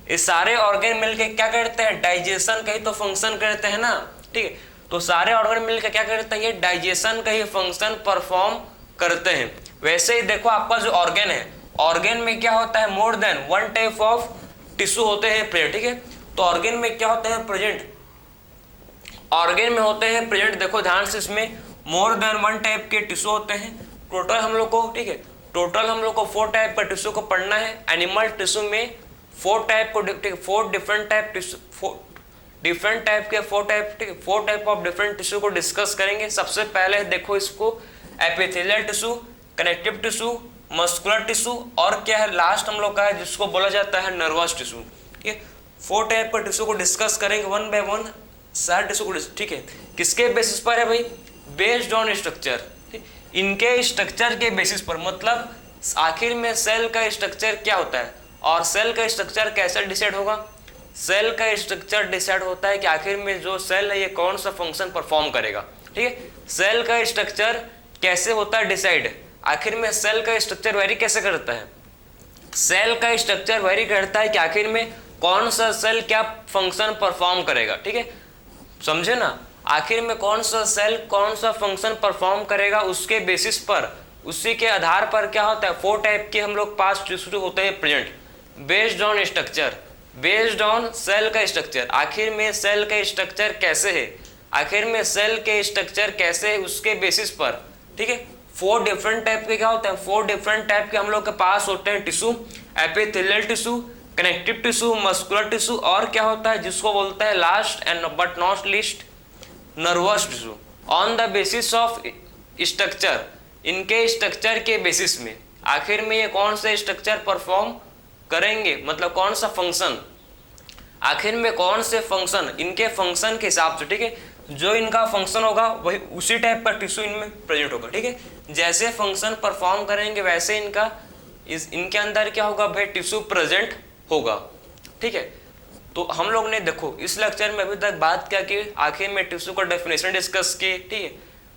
ये सारे ऑर्गन मिलके क्या करते हैं, डाइजेशन का ही तो फंक्शन करते हैं ना। ठीक है, तो सारे ऑर्गन मिलकर क्या करते हैं, ये डाइजेशन का ही फंक्शन परफॉर्म करते हैं। वैसे ही देखो आपका जो ऑर्गन है, ऑर्गेन में क्या होता है, मोर than one type of tissue होते हैं प्रेजेंट, ठीक है। तो ऑर्गेन में क्या होते हैं प्रेजेंट, ऑर्गेन में होते हैं प्रेजेंट, देखो ध्यान से, इसमें मोर देन वन टाइप के टिश्यू होते हैं टोटल हम लोग को, ठीक है। टोटल हम लोग को 4 टाइप का टिश्यू को पढ़ना है। एनिमल टिश्यू में 4 टाइप को, 4 different type tissue, 4 type of different tissue को डिस्कस करेंगे। सबसे पहले देखो इसको, epithelial tissue, connective tissue, muscular tissue और क्या है लास्ट हम लोग का है जिसको बोला जाता है नर्वस टिश्यू, ठीक है। 4 टाइप के टिश्यू को डिस्कस करेंगे वन बाय वन, सारे टिश्यू को, ठीक है। किसके बेसिस पर है भाई, बेस्ड ऑन स्ट्रक्चर, इनके स्ट्रक्चर के बेसिस पर, मतलब आखिर में सेल का स्ट्रक्चर क्या होता है और सेल का स्ट्रक्चर कैसे डिसाइड होगा। सेल का स्ट्रक्चर डिसाइड होता है कि आखिर में जो सेल है ये कौन सा फंक्शन परफॉर्म करेगा, ठीक है। सेल का स्ट्रक्चर कैसे होता है डिसाइड, आखिर में सेल का स्ट्रक्चर वेरी कैसे करता है, सेल का स्ट्रक्चर वेरी करता है कि आखिर में कौन सा सेल क्या फंक्शन परफॉर्म करेगा, ठीक है, समझे ना। आखिर में कौन सा सेल कौन सा फंक्शन परफॉर्म करेगा, उसके बेसिस पर, उसी के आधार पर क्या होता है 4 टाइप के हम लोग पास टिश्यू होते हैं present, based on structure, based on sale का स्ट्रक्चर। आखिर में सेल का स्ट्रक्चर कैसे है, आखिर में सेल के स्ट्रक्चर कैसे है उसके बेसिस पर, ठीक है। 4 डिफरेंट टाइप के क्या होते हैं, 4 डिफरेंट टाइप के हम लोग के पास होते हैं tissue, epithelial tissue, connective tissue, muscular tissue और क्या होता है जिसको बोलता है last and but not least nervous tissue. On the basis of structure, इनके स्ट्रक्चर के बेसिस में आखिर में ये कौन से स्ट्रक्चर परफॉर्म करेंगे, मतलब कौन सा फंक्शन, आखिर में कौन से फंक्शन, इनके फंक्शन के हिसाब से, ठीक है, जो इनका फंक्शन होगा वही उसी टाइप का टिश्यू इनमें प्रेजेंट होगा, ठीक है। जैसे फंक्शन परफॉर्म करेंगे वैसे इनका इनके अंदर क्या होगा भाई, टिश्यू प्रेजेंट होगा, ठीक है। तो हम लोग ने देखो इस लेक्चर में अभी तक बात क्या की, आखिर में टिश्यू का डेफिनेशन डिस्कस किए, ठीक है,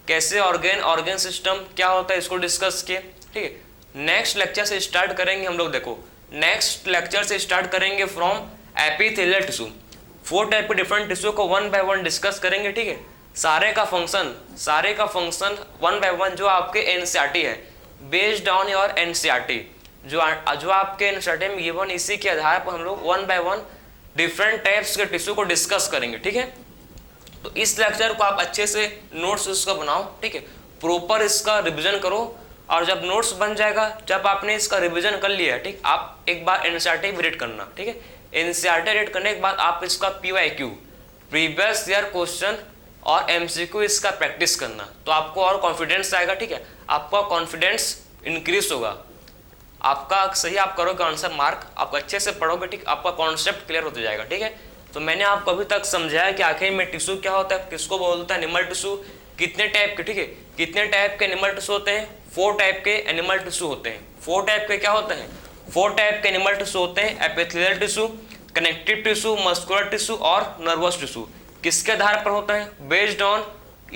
कैसे ऑर्गन सिस्टम क्या होता है इसको डिस्कस किए, ठीक है। नेक्स्ट लेक्चर से स्टार्ट करेंगे हम लोग, देखो नेक्स्ट लेक्चर से स्टार्ट करेंगे फ्रॉम एपिथेलियल टिश्यू। 4 टाइप के डिफरेंट टिश्यू को वन बाय वन डिस्कस करेंगे, ठीक है। सारे का फंक्शन वन बाय वन जो आपके एनसीईआरटी है, बेस्ड ऑन योर एनसीईआरटी, जो आपके एनसीईआरटी में गिवन, इसी के आधार पर हम लोग one by one different types के टिश्यू को डिस्कस करेंगे, ठीक है। तो इस लेक्चर को आप अच्छे से नोट्स इसका बनाओ, ठीक है, प्रॉपर इसका रिवीजन करो और जब नोट्स बन जाएगा, जब आपने इसका रिवीजन कर लिया, ठीक, आप एक बार एनसीईआरटी भी रीड करना, ठीक है। एनसीईआरटी रीड करने के बाद आप इसका पीवाईक्यू, प्रीवियस ईयर क्वेश्चन और एमसीक्यू इसका प्रैक्टिस करना, तो आपको और कॉन्फिडेंस आएगा, ठीक है, आपका कॉन्फिडेंस इंक्रीज होगा, आपका सही आप करोगे आंसर मार्क, आप अच्छे से पढ़ोगे, ठीक, आपका कॉन्सेप्ट क्लियर होता जाएगा, ठीक है। तो मैंने आपको अभी तक समझाया कि आखिर में टिश्यू क्या होता है, किसको बोलता है एनिमल टिश्यू, कितने टाइप के, ठीक है, कितने टाइप के एनिमल टिश्यू होते हैं, 4 टाइप के एनिमल टिश्यू होते हैं। 4 टाइप के क्या होते हैं, 4 टाइप के एनिमल टिश्यू होते हैं, epithelial tissue, connective tissue, muscular tissue और नर्वस टिश्यू। किसके आधार पर होता है, based on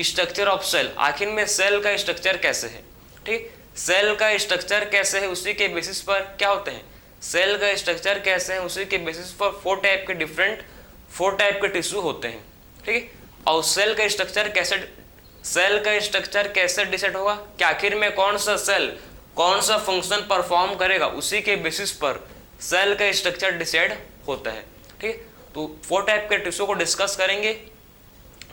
structure of cell, आखिर में सेल का स्ट्रक्चर कैसे है, ठीक, सेल का स्ट्रक्चर कैसे है उसी के बेसिस पर क्या होते हैं, सेल का स्ट्रक्चर कैसे है उसी के बेसिस पर 4 टाइप के टिश्यू होते हैं, ठीक है। और सेल का स्ट्रक्चर कैसे डिसाइड होगा कि आखिर में कौन सा सेल कौन सा फंक्शन परफॉर्म करेगा, उसी के बेसिस पर सेल का स्ट्रक्चर डिसाइड होता है, ठीक है। तो 4 टाइप के टिश्यू को डिस्कस करेंगे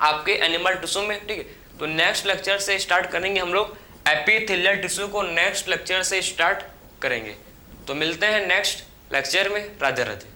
आपके एनिमल टिश्यू में, ठीक है। तो नेक्स्ट लेक्चर से स्टार्ट करेंगे हम लोग एपिथेलियल टिश्यू को, नेक्स्ट लेक्चर से स्टार्ट करेंगे। तो मिलते हैं नेक्स्ट लेक्चर में, राधे राधे।